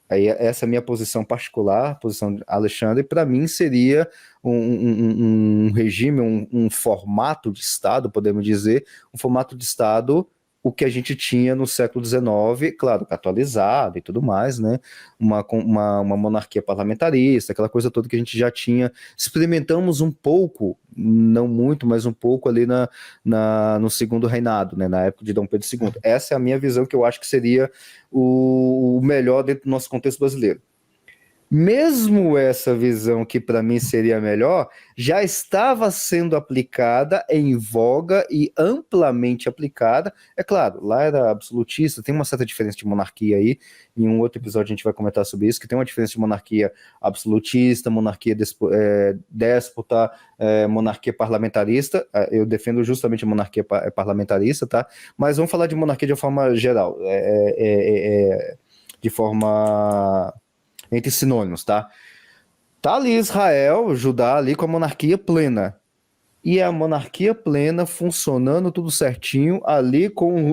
aí essa é a minha posição particular, posição de Alexandre, para mim seria um regime, um formato de Estado, podemos dizer, um formato de Estado, o que a gente tinha no século XIX, claro, atualizado e tudo mais, né? Uma monarquia parlamentarista, aquela coisa toda que a gente já tinha, experimentamos um pouco, não muito, mas um pouco ali no segundo reinado, né? Na época de Dom Pedro II. Essa é a minha visão, que eu acho que seria o melhor dentro do nosso contexto brasileiro. Mesmo essa visão, que para mim seria melhor, já estava sendo aplicada, em voga e amplamente aplicada. É claro, lá era absolutista, tem uma certa diferença de monarquia aí. Em um outro episódio a gente vai comentar sobre isso, que tem uma diferença de monarquia absolutista, monarquia déspota, monarquia parlamentarista. Eu defendo justamente a monarquia parlamentarista, tá? Mas vamos falar de monarquia de uma forma geral, de forma entre sinônimos, tá? Tá ali Israel, Judá ali com a monarquia plena. E a monarquia plena funcionando tudo certinho, ali com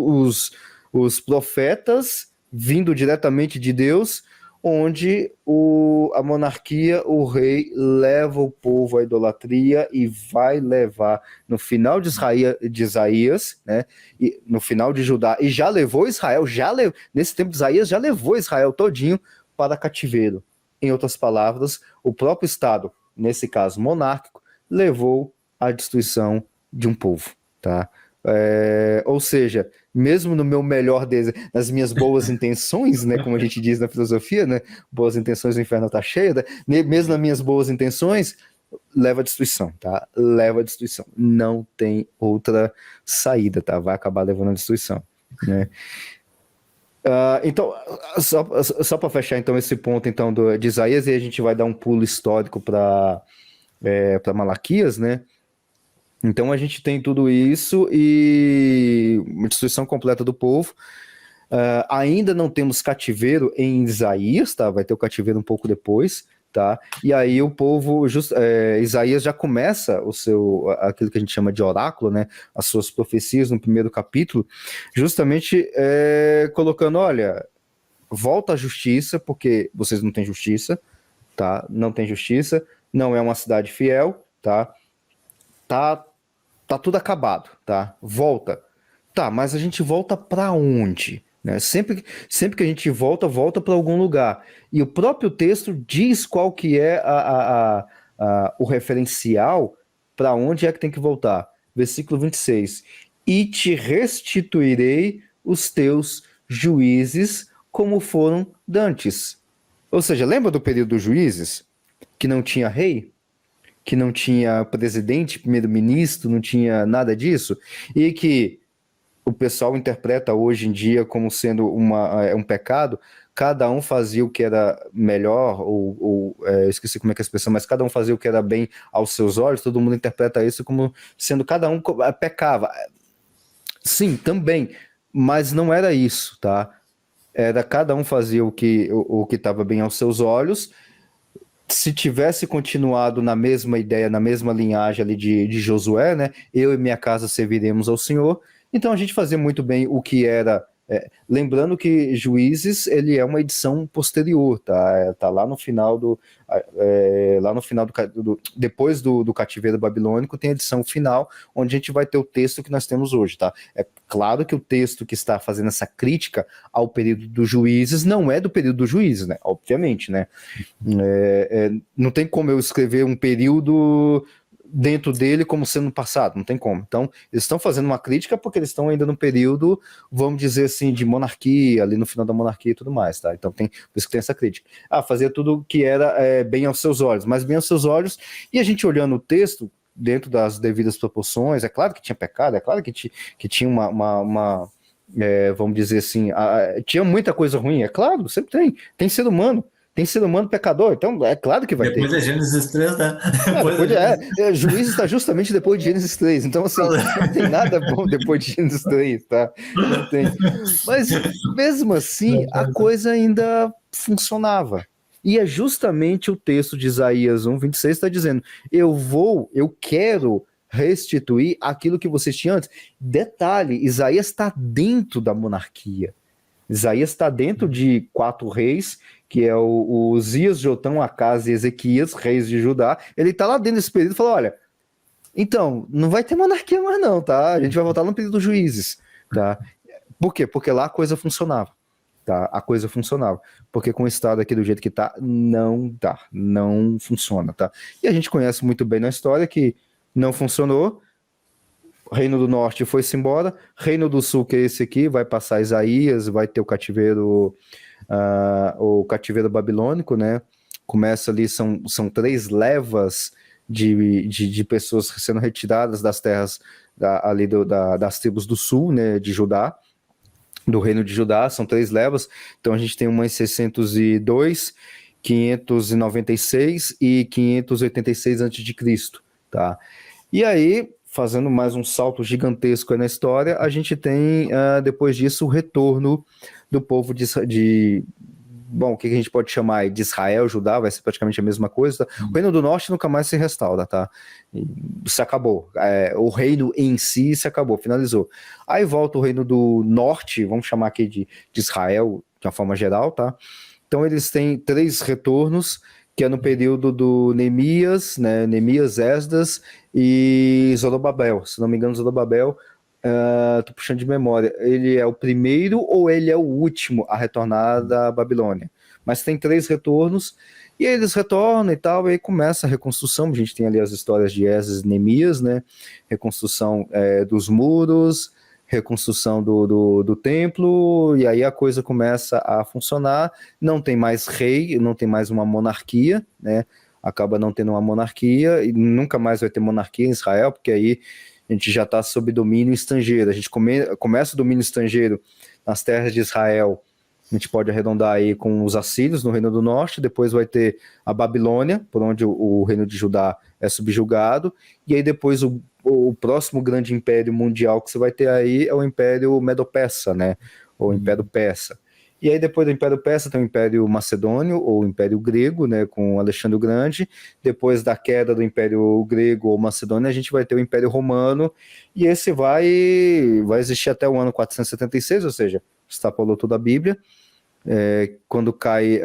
os profetas vindo diretamente de Deus, onde a monarquia, o rei, leva o povo à idolatria e vai levar, no final de Isaías, né? E no final de Judá, e já levou Israel, nesse tempo de Isaías, já levou Israel todinho para cativeiro. Em outras palavras, o próprio Estado, nesse caso monárquico, levou à destruição de um povo, tá? Ou seja, mesmo no meu melhor nas minhas boas intenções, né, como a gente diz na filosofia, né, boas intenções, o inferno tá cheio, né, mesmo nas minhas boas intenções, leva à destruição, tá? Leva à destruição. Não tem outra saída, tá? Vai acabar levando à destruição, né? Então, só para fechar então esse ponto então de Isaías, e a gente vai dar um pulo histórico para Malaquias, né? Então a gente tem tudo isso e uma destruição completa do povo. Ainda não temos cativeiro em Isaías, tá? Vai ter o cativeiro um pouco depois, tá? E aí o povo, Isaías já começa aquilo que a gente chama de oráculo, né? As suas profecias no primeiro capítulo, justamente colocando, olha, volta à justiça, porque vocês não têm justiça, tá? Não tem justiça, não é uma cidade fiel, tá? Tá tudo acabado, tá? Volta. Tá, mas a gente volta para onde? Né? Sempre que a gente volta para algum lugar. E o próprio texto diz qual que é o referencial para onde é que tem que voltar. Versículo 26. E te restituirei os teus juízes como foram dantes. Ou seja, lembra do período dos juízes? Que não tinha rei? Que não tinha presidente, primeiro-ministro, não tinha nada disso? E que o pessoal interpreta hoje em dia como sendo um pecado, cada um fazia o que era melhor, esqueci como é que é a expressão, mas cada um fazia o que era bem aos seus olhos, todo mundo interpreta isso como sendo cada um pecava. Sim, também, mas não era isso, tá? Era cada um fazia o que estava bem aos seus olhos. Se tivesse continuado na mesma ideia, na mesma linhagem ali de Josué, né? Eu e minha casa serviremos ao Senhor. Então a gente fazia muito bem o que era. Lembrando que Juízes ele é uma edição posterior, tá? Tá lá no final depois do cativeiro babilônico tem a edição final, onde a gente vai ter o texto que nós temos hoje, tá? É claro que o texto que está fazendo essa crítica ao período dos Juízes não é do período dos Juízes, né? Obviamente, né? Não tem como eu escrever um período dentro dele como sendo passado, não tem como. Então, eles estão fazendo uma crítica porque eles estão ainda no período, vamos dizer assim, de monarquia, ali no final da monarquia e tudo mais, tá? Então, por isso que tem essa crítica. Fazia tudo que era bem aos seus olhos, mas bem aos seus olhos, e a gente olhando o texto, dentro das devidas proporções, é claro que tinha pecado, é claro que tinha vamos dizer assim, tinha muita coisa ruim, é claro, sempre tem ser humano. Tem ser humano pecador, então é claro que vai Depois ter. de Gênesis 3, né? Juízes está justamente depois de Gênesis 3, então assim, não tem nada bom depois de Gênesis 3, tá? Não tem. Mas mesmo assim, a coisa ainda funcionava. E é justamente o texto de Isaías 1:26 está dizendo: eu quero restituir aquilo que vocês tinham antes. Detalhe, Isaías está dentro da monarquia. Isaías está dentro de 4 reis, que é o Uzias, Jotão, Acaz e Ezequias, reis de Judá. Ele está lá dentro desse período e falou: olha, então, não vai ter monarquia mais não, tá? A gente vai voltar no período dos juízes, tá? Por quê? Porque lá a coisa funcionava, tá? A coisa funcionava. Porque com o Estado aqui do jeito que tá, não dá, não funciona, tá? E a gente conhece muito bem na história que não funcionou. Reino do Norte foi-se embora, Reino do Sul, que é esse aqui, vai passar Isaías, vai ter o cativeiro babilônico, né? Começa ali, são 3 levas de pessoas sendo retiradas das terras das tribos do sul, né? De Judá, do reino de Judá, são 3 levas. Então a gente tem uma em 602, 596 e 586 a.C., tá? E aí, fazendo mais um salto gigantesco na história, a gente tem, depois disso, o retorno do povo bom, o que a gente pode chamar de Israel, Judá, vai ser praticamente a mesma coisa. Tá? O Reino do Norte nunca mais se restaura, tá? Se acabou. O reino em si se acabou, finalizou. Aí volta o Reino do Norte, vamos chamar aqui de Israel, de uma forma geral, tá? Então eles têm 3 retornos, que é no período do Neemias, né? Neemias, Esdras e Zorobabel. Se não me engano, Zorobabel, tô puxando de memória, ele é o primeiro ou ele é o último a retornar da Babilônia? Mas tem 3 retornos, e aí eles retornam e tal, e aí começa a reconstrução. A gente tem ali as histórias de Esdras e Neemias, né? Reconstrução dos muros, reconstrução do templo, e aí a coisa começa a funcionar. Não tem mais rei, não tem mais uma monarquia, né? Acaba não tendo uma monarquia, e nunca mais vai ter monarquia em Israel, porque aí a gente já está sob domínio estrangeiro. A gente começa o domínio estrangeiro nas terras de Israel, a gente pode arredondar aí com os assírios no Reino do Norte, depois vai ter a Babilônia, por onde o Reino de Judá é subjugado, e aí depois o próximo grande império mundial que você vai ter aí é o Império Medo-Persa, né? Ou Império Persa. E aí depois do Império Persa tem o Império Macedônio, ou Império Grego, né, com Alexandre o Grande. Depois da queda do Império Grego ou Macedônio, a gente vai ter o Império Romano, e esse vai existir até o ano 476, ou seja, extrapolou toda a Bíblia. Quando cai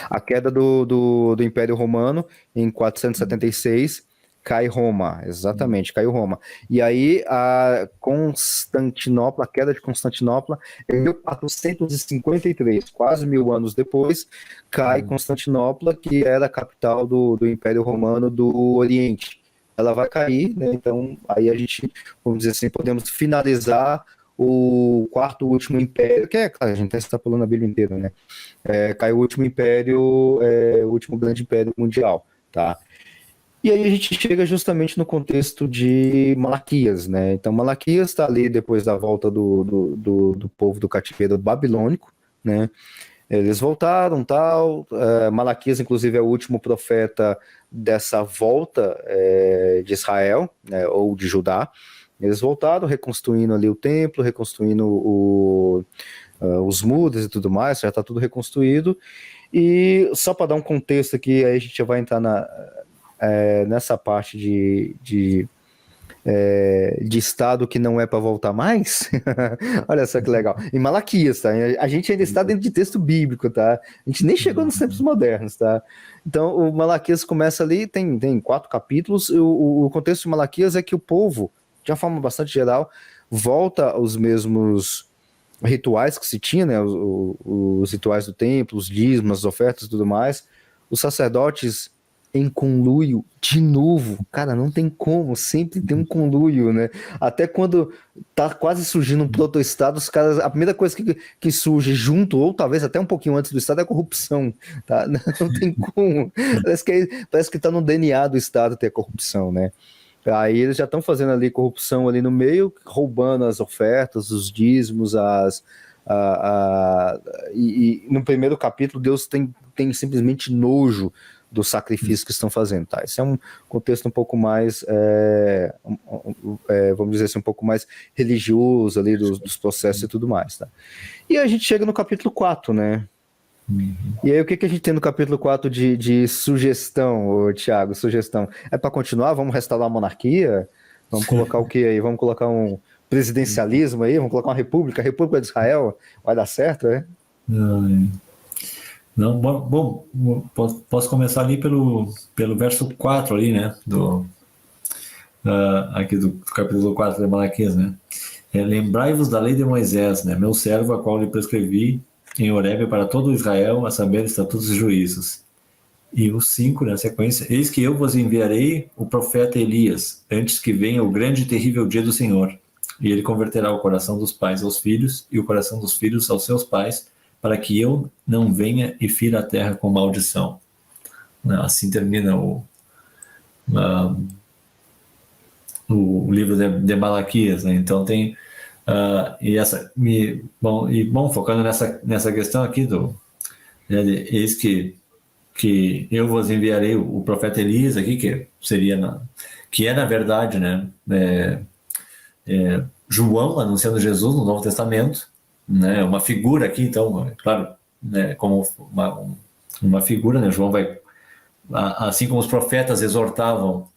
a queda do Império Romano em 476, cai Roma, exatamente, caiu Roma. E aí a queda de Constantinopla, em 1453, quase 1000 anos depois, cai Constantinopla, que era a capital do Império Romano do Oriente. Ela vai cair, né? Então aí a gente, vamos dizer assim, podemos finalizar o 4º último império, que claro, a gente está extrapolando a Bíblia inteira, né? Caiu o último império, o último grande império mundial, tá? E aí a gente chega justamente no contexto de Malaquias, né? Então Malaquias está ali depois da volta do povo do cativeiro babilônico, né? Eles voltaram, tal. Malaquias, inclusive, é o último profeta dessa volta de Israel, né, ou de Judá. Eles voltaram, reconstruindo ali o templo, reconstruindo os muros e tudo mais, já está tudo reconstruído. E só para dar um contexto aqui, aí a gente já vai entrar nessa parte de estado que não é para voltar mais. Olha só que legal. Em Malaquias, tá? A gente ainda está dentro de texto bíblico, tá? A gente nem chegou nos tempos modernos, tá? Então, o Malaquias começa ali, tem 4 capítulos. O contexto de Malaquias é que o povo, de uma forma bastante geral, volta aos mesmos rituais que se tinha, né? Os rituais do templo, os dízimos, as ofertas e tudo mais. Os sacerdotes em conluio de novo, cara, não tem como, sempre tem um conluio, né? Até quando tá quase surgindo um proto-estado, os caras, a primeira coisa que surge junto, ou talvez até um pouquinho antes do estado, é a corrupção, tá? Não tem como. Parece que tá no DNA do estado ter corrupção, né? Aí eles já estão fazendo ali corrupção ali no meio, roubando as ofertas, os dízimos, e no primeiro capítulo Deus tem simplesmente nojo do sacrifício que estão fazendo, tá? Esse é um contexto um pouco mais, vamos dizer assim, um pouco mais religioso ali dos processos e tudo mais, tá? E a gente chega no capítulo 4, né? E aí o que a gente tem no capítulo 4 de sugestão, Thiago, sugestão? É para continuar? Vamos restaurar a monarquia? Vamos colocar o que aí? Vamos colocar um presidencialismo aí? Vamos colocar uma república? A República de Israel? Vai dar certo, é? Não, bom, posso começar ali pelo verso 4 ali, né, aqui do capítulo 4 de Malaquias, né, lembrai-vos da lei de Moisés, né, meu servo, a qual lhe prescrevi em Horebe para todo Israel, a saber, estatutos e juízos. E o 5, na sequência, eis que eu vos enviarei o profeta Elias, antes que venha o grande e terrível dia do Senhor, e ele converterá o coração dos pais aos filhos, e o coração dos filhos aos seus pais, para que eu não venha e fira a terra com maldição. Assim termina o livro de Malaquias, né? Então tem focando nessa questão aqui eis que eu vos enviarei o profeta Elias aqui, que é na verdade, né, João anunciando Jesus no Novo Testamento, né, uma figura aqui, então, claro, né, como uma figura, né, João vai, assim como os profetas exortavam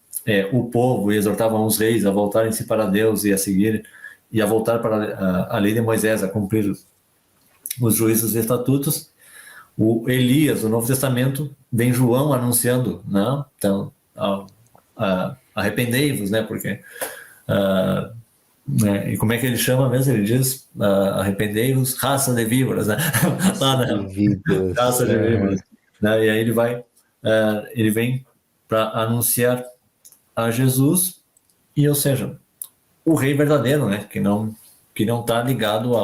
o povo e exortavam os reis a voltarem-se para Deus e a seguir, e a voltar para a lei de Moisés, a cumprir os juízos e estatutos, o Elias, do Novo Testamento, vem João anunciando, né, então, arrependei-vos, né, porque... e como é que ele chama mesmo? Ele diz, arrependei-vos, raça de víboras, né? Raça de víboras. Né? E aí ele vem para anunciar a Jesus, ou seja, o rei verdadeiro, né? Que não está ligado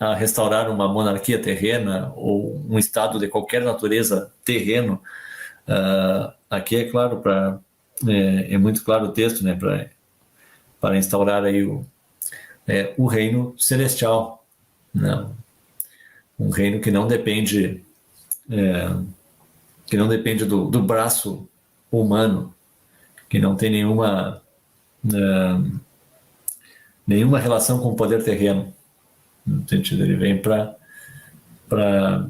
a restaurar uma monarquia terrena ou um estado de qualquer natureza terreno. Aqui é claro, é muito claro o texto, né? Para instaurar aí o reino celestial, né? Um reino que não depende do braço humano, que não tem nenhuma relação com o poder terreno. No sentido, ele vem para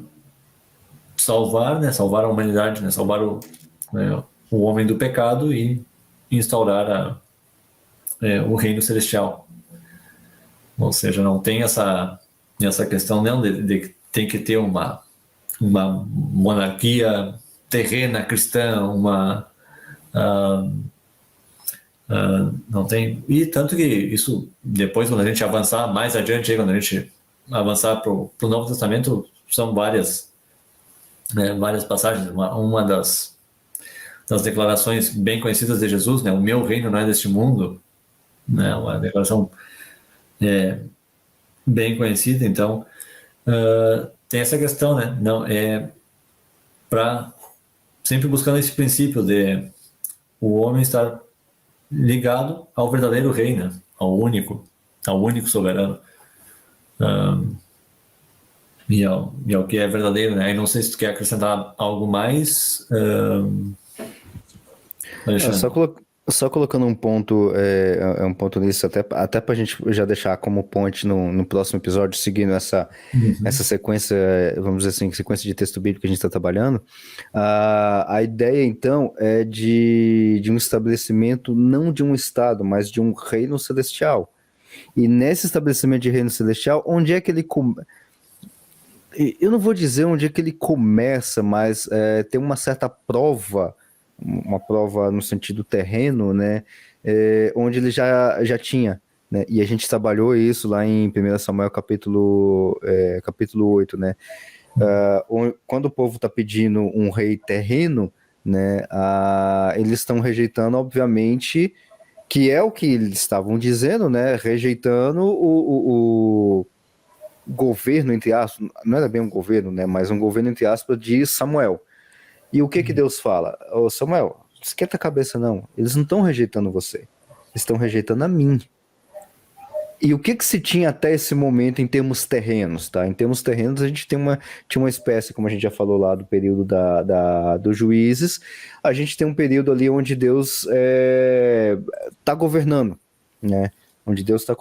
salvar, né? Salvar a humanidade, né? Salvar o homem do pecado e instaurar o reino celestial. Ou seja, não tem essa questão não de que tem que ter uma monarquia terrena cristã, não tem. E tanto que isso, depois, quando a gente avançar mais adiante, quando a gente avançar para o Novo Testamento, são várias passagens. Uma das declarações bem conhecidas de Jesus, né? O meu reino não é deste mundo, né? Uma declaração bem conhecida. Então tem essa questão, né? Não é para sempre buscando esse princípio de o homem estar ligado ao verdadeiro rei, né? Ao único soberano, e ao que é verdadeiro, né? E não sei se tu quer acrescentar algo mais, Alexandre. Só colocando um ponto, um ponto nisso, até para a gente já deixar como ponte no próximo episódio, seguindo essa Uhum. sequência, vamos dizer assim, sequência de texto bíblico que a gente está trabalhando. A ideia, então, é de um estabelecimento, não de um estado, mas de um reino celestial. E nesse estabelecimento de reino celestial, onde é que ele eu não vou dizer onde é que ele começa, mas tem uma certa prova, uma prova no sentido terreno, né? Onde ele já tinha, né? E a gente trabalhou isso lá em 1 Samuel capítulo 8, né? Quando o povo está pedindo um rei terreno, né? Eles estão rejeitando, obviamente, que é o que eles estavam dizendo, né? Rejeitando o governo, entre aspas, não era bem um governo, né? Mas um governo, entre aspas, de Samuel. E o que que Deus fala? Ô Samuel, não esquenta a cabeça, não. Eles não estão rejeitando você. Eles estão rejeitando a mim. E o que que se tinha até esse momento em termos terrenos, tá? Em termos terrenos, a gente tinha uma espécie, como a gente já falou lá do período dos juízes, a gente tem um período ali onde Deus está governando, né? Onde Deus está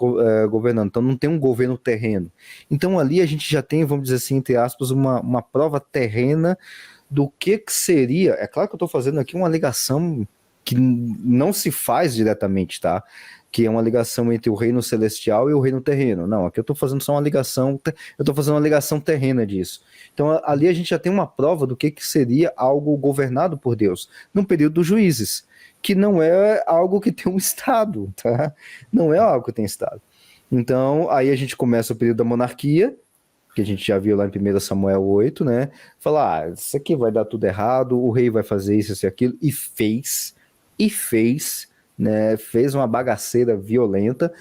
governando. Então não tem um governo terreno. Então ali a gente já tem, vamos dizer assim, entre aspas, uma prova terrena do que seria. É claro que eu estou fazendo aqui uma ligação que não se faz diretamente, tá? Que é uma ligação entre o reino celestial e o reino terreno. Não, aqui eu estou fazendo só uma ligação, eu estou fazendo uma ligação terrena disso. Então ali a gente já tem uma prova do que seria algo governado por Deus, no período dos juízes, que não é algo que tem um Estado, tá? Não é algo que tem Estado. Então aí a gente começa o período da monarquia, que a gente já viu lá em 1 Samuel 8, né? Falar, isso aqui vai dar tudo errado, o rei vai fazer isso e aquilo, e fez, né? Fez uma bagaceira violenta,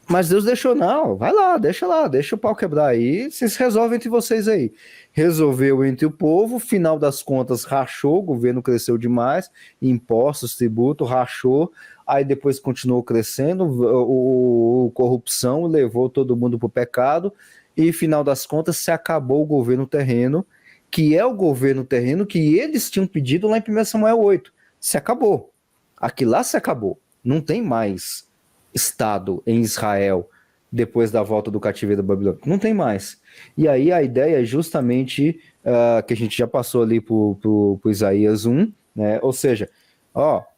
mas Deus deixou, não, vai lá, deixa o pau quebrar aí, vocês resolvem entre vocês aí. Resolveu entre o povo, final das contas rachou, o governo cresceu demais, impostos, tributo, rachou, aí depois continuou crescendo, corrupção levou todo mundo para o pecado, e final das contas se acabou o governo terreno, que é o governo terreno que eles tinham pedido lá em 1 Samuel 8. Se acabou. Aqui lá se acabou. Não tem mais Estado em Israel depois da volta do cativeiro babilônico. Não tem mais. E aí a ideia é justamente que a gente já passou ali pro Isaías 1, né? Ou seja,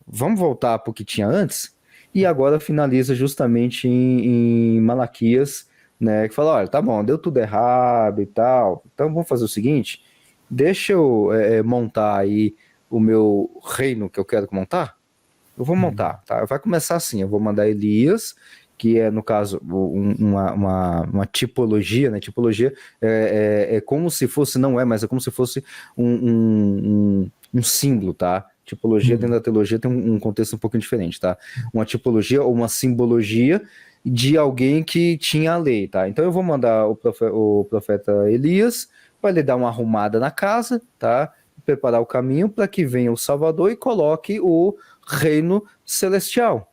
vamos voltar para o que tinha antes, e agora finaliza justamente em Malaquias, né? Que fala, olha, tá bom, deu tudo errado e tal, então vamos fazer o seguinte, deixa eu montar aí o meu reino que eu quero montar, eu vou montar, tá? Vai começar assim, eu vou mandar Elias, que é, no caso, uma tipologia, né? Tipologia é como se fosse, não é, mas é como se fosse um símbolo, tá? Tipologia dentro da teologia tem um contexto um pouquinho diferente, tá? Uma tipologia ou uma simbologia de alguém que tinha a lei, tá? Então eu vou mandar o profeta Elias, vai lhe dar uma arrumada na casa, tá? Preparar o caminho para que venha o Salvador e coloque o reino celestial.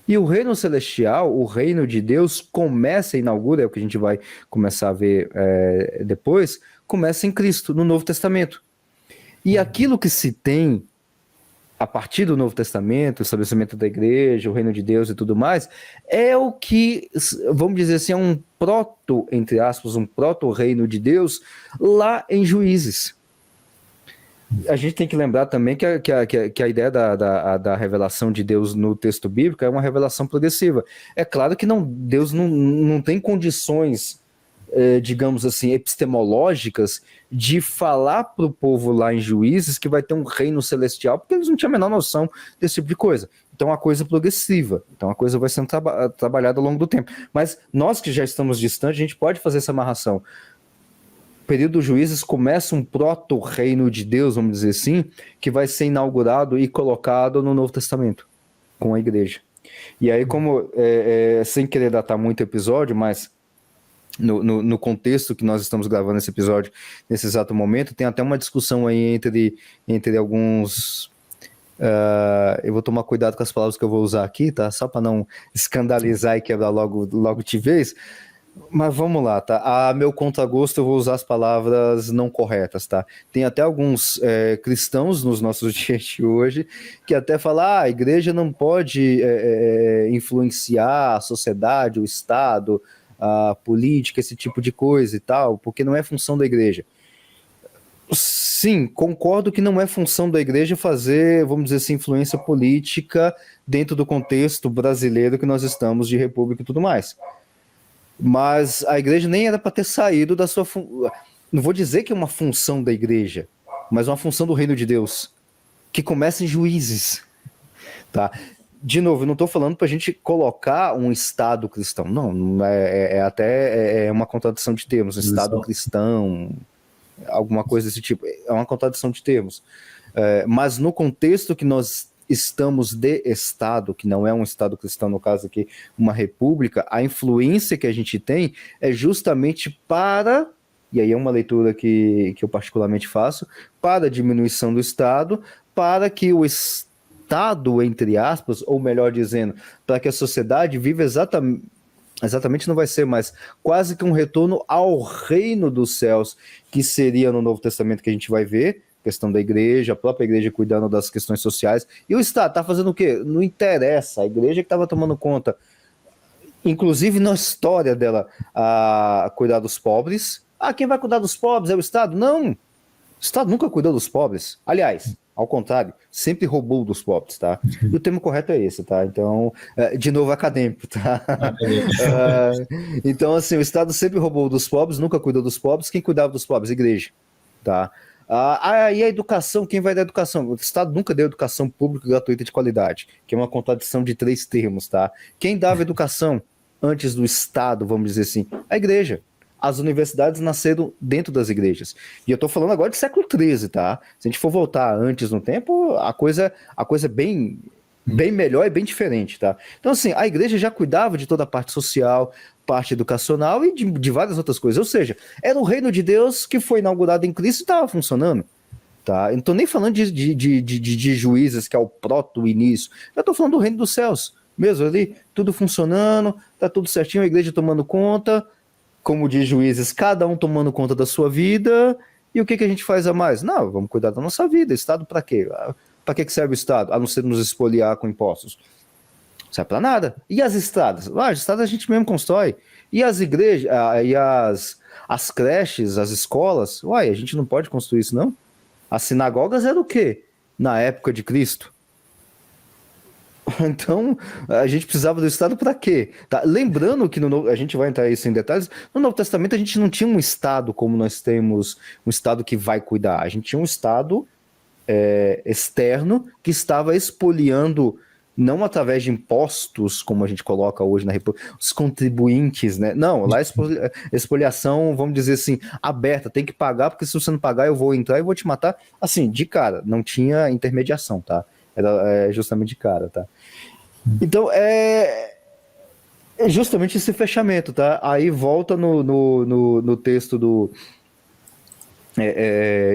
E o reino celestial, o reino de Deus, começa, inaugura, é o que a gente vai começar a ver depois, começa em Cristo, no Novo Testamento. E aquilo que se tem a partir do Novo Testamento, o estabelecimento da igreja, o reino de Deus e tudo mais, é o que, vamos dizer assim, é um proto, entre aspas, um proto-reino de Deus lá em Juízes. A gente tem que lembrar também que a ideia da revelação de Deus no texto bíblico é uma revelação progressiva. É claro que Deus não tem condições, digamos assim, epistemológicas de falar para o povo lá em Juízes que vai ter um reino celestial, porque eles não tinham a menor noção desse tipo de coisa. Então, a coisa progressiva. Então, a coisa vai sendo trabalhada ao longo do tempo. Mas nós que já estamos distantes, a gente pode fazer essa amarração. O período dos juízes começa um proto-reino de Deus, vamos dizer assim, que vai ser inaugurado e colocado no Novo Testamento, com a igreja. E aí, como, sem querer datar muito o episódio, mas no contexto que nós estamos gravando esse episódio, nesse exato momento, tem até uma discussão aí entre alguns... eu vou tomar cuidado com as palavras que eu vou usar aqui, tá? Só para não escandalizar e quebrar logo de vez. Mas vamos lá, tá? A meu contragosto eu vou usar as palavras não corretas, tá? Tem até alguns cristãos nos nossos dias de hoje que até falam, a igreja não pode influenciar a sociedade, o Estado, a política, esse tipo de coisa e tal, porque não é função da igreja. Sim, concordo que não é função da igreja fazer, vamos dizer assim, influência política dentro do contexto brasileiro que nós estamos de república e tudo mais. Mas a igreja nem era para ter saído da sua. Não vou dizer que é uma função da igreja, mas uma função do reino de Deus, que começa em Juízes. Tá? De novo, eu não estou falando para a gente colocar um Estado cristão. Não é até uma contradição de termos. Um Estado cristão, alguma coisa desse tipo. É uma contradição de termos. Mas no contexto que nós estamos de Estado, que não é um Estado cristão, no caso aqui, uma república, a influência que a gente tem é justamente para, e aí é uma leitura que eu particularmente faço, para a diminuição do Estado, para que o Estado, entre aspas, ou melhor dizendo, para que a sociedade viva exatamente não vai ser, mas quase que um retorno ao reino dos céus, que seria no Novo Testamento que a gente vai ver, questão da igreja, a própria igreja cuidando das questões sociais. E o Estado está fazendo o quê? Não interessa. A igreja que estava tomando conta, inclusive na história dela, a cuidar dos pobres. Quem vai cuidar dos pobres é o Estado? Não. O Estado nunca cuidou dos pobres. Aliás, ao contrário, sempre roubou dos pobres, tá? E o termo correto é esse, tá? Então, de novo, acadêmico, tá? Então, assim, o Estado sempre roubou dos pobres, nunca cuidou dos pobres. Quem cuidava dos pobres? A igreja, tá? E a educação, quem vai dar educação? O Estado nunca deu educação pública gratuita de qualidade, que é uma contradição de 3 termos, tá? Quem dava educação antes do Estado, vamos dizer assim? A igreja. As universidades nasceram dentro das igrejas. E eu tô falando agora de século XIII, tá? Se a gente for voltar antes no tempo, a coisa é bem melhor e bem diferente, tá? Então, assim, a igreja já cuidava de toda a parte social, parte educacional e de várias outras coisas. Ou seja, era o reino de Deus que foi inaugurado em Cristo e estava funcionando. Tá? Eu não estou nem falando de Juízes, que é o proto-início. Eu estou falando do reino dos céus. Mesmo ali, tudo funcionando, tá tudo certinho, a igreja tomando conta, como diz Juízes, cada um tomando conta da sua vida. E o que a gente faz a mais? Não, vamos cuidar da nossa vida. Estado para quê? Para que serve o Estado? A não ser nos espoliar com impostos. Não serve para nada. E as estradas? As estradas a gente mesmo constrói. E as igrejas, e as creches, as escolas? A gente não pode construir isso, não? As sinagogas eram o quê? Na época de Cristo. Então, a gente precisava do Estado para quê? Tá? Lembrando que a gente vai entrar isso em detalhes, no Novo Testamento a gente não tinha um Estado como nós temos, um Estado que vai cuidar. A gente tinha um Estado externo que estava expoliando, não através de impostos, como a gente coloca hoje na República, os contribuintes, né? Não, lá expoliação, vamos dizer assim, aberta, tem que pagar, porque se você não pagar eu vou entrar e vou te matar. Assim, de cara, não tinha intermediação, tá? Era justamente de cara, tá? Então, é justamente esse fechamento, tá? Aí volta no texto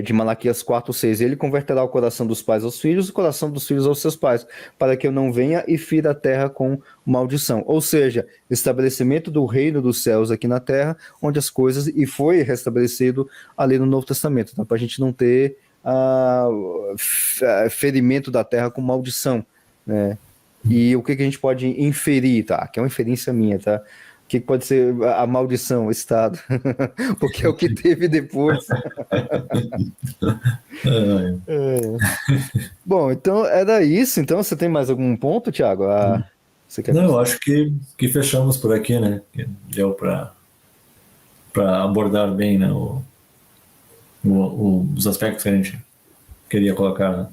de Malaquias 4:6, ele converterá o coração dos pais aos filhos, o coração dos filhos aos seus pais, para que eu não venha e fira a terra com maldição. Ou seja, estabelecimento do reino dos céus aqui na terra, onde as coisas, e foi restabelecido ali no Novo Testamento, tá? Para a gente não ter ferimento da terra com maldição, né? E o que a gente pode inferir, tá? Que é uma inferência minha, tá? O que pode ser a maldição, o Estado? Porque é o que teve depois. Bom, então era isso. Então, você tem mais algum ponto, Thiago? Você quer Não, eu acho que fechamos por aqui, né? Deu para abordar bem, né, os aspectos que a gente queria colocar, né?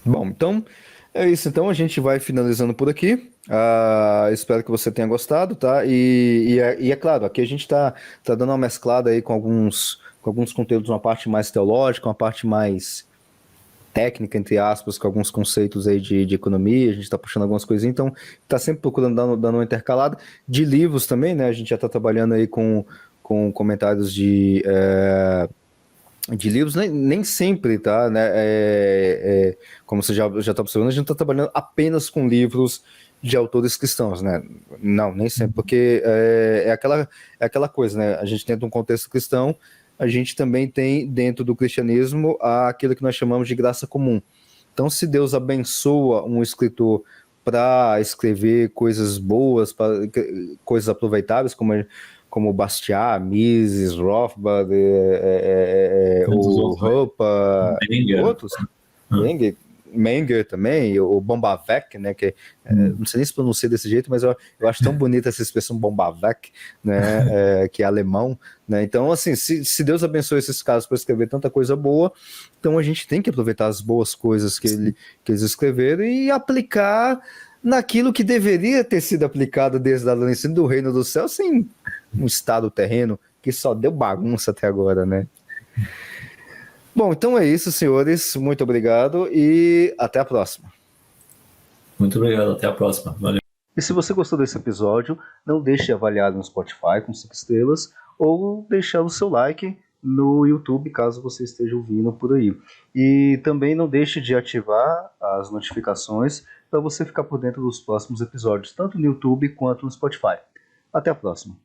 Bom, então é isso. Então a gente vai finalizando por aqui. Espero que você tenha gostado, tá? E é claro, aqui a gente tá dando uma mesclada aí com alguns conteúdos, uma parte mais teológica, uma parte mais técnica, entre aspas, com alguns conceitos aí de economia, a gente está puxando algumas coisinhas, então está sempre procurando dando uma intercalada. De livros também, né? A gente já está trabalhando aí com comentários De livros, nem sempre, tá? Né? Como você já está observando, a gente está trabalhando apenas com livros de autores cristãos, né? Não, nem sempre, porque é aquela coisa, né? A gente tenta um contexto cristão, a gente também tem dentro do cristianismo aquilo que nós chamamos de graça comum. Então, se Deus abençoa um escritor para escrever coisas boas, coisas aproveitáveis, como Bastiat, Mises, Rothbard, Tantos o outros, né? Hoppe, Menger. outros, Menger também, o Bombavec, né, que não sei nem se pronuncia desse jeito, mas eu acho tão bonita essa expressão Bombavec, né, que é alemão, né, então assim, se Deus abençoe esses caras para escrever tanta coisa boa, então a gente tem que aproveitar as boas coisas que eles escreveram e aplicar naquilo que deveria ter sido aplicado desde a ensino do reino do céu, sem um estado terreno que só deu bagunça até agora, né? Bom, então é isso, senhores. Muito obrigado e até a próxima. Muito obrigado, até a próxima. Valeu. E se você gostou desse episódio, não deixe de avaliar no Spotify com 5 estrelas ou deixar o seu like no YouTube, caso você esteja ouvindo por aí. E também não deixe de ativar as notificações para você ficar por dentro dos próximos episódios, tanto no YouTube quanto no Spotify. Até a próxima.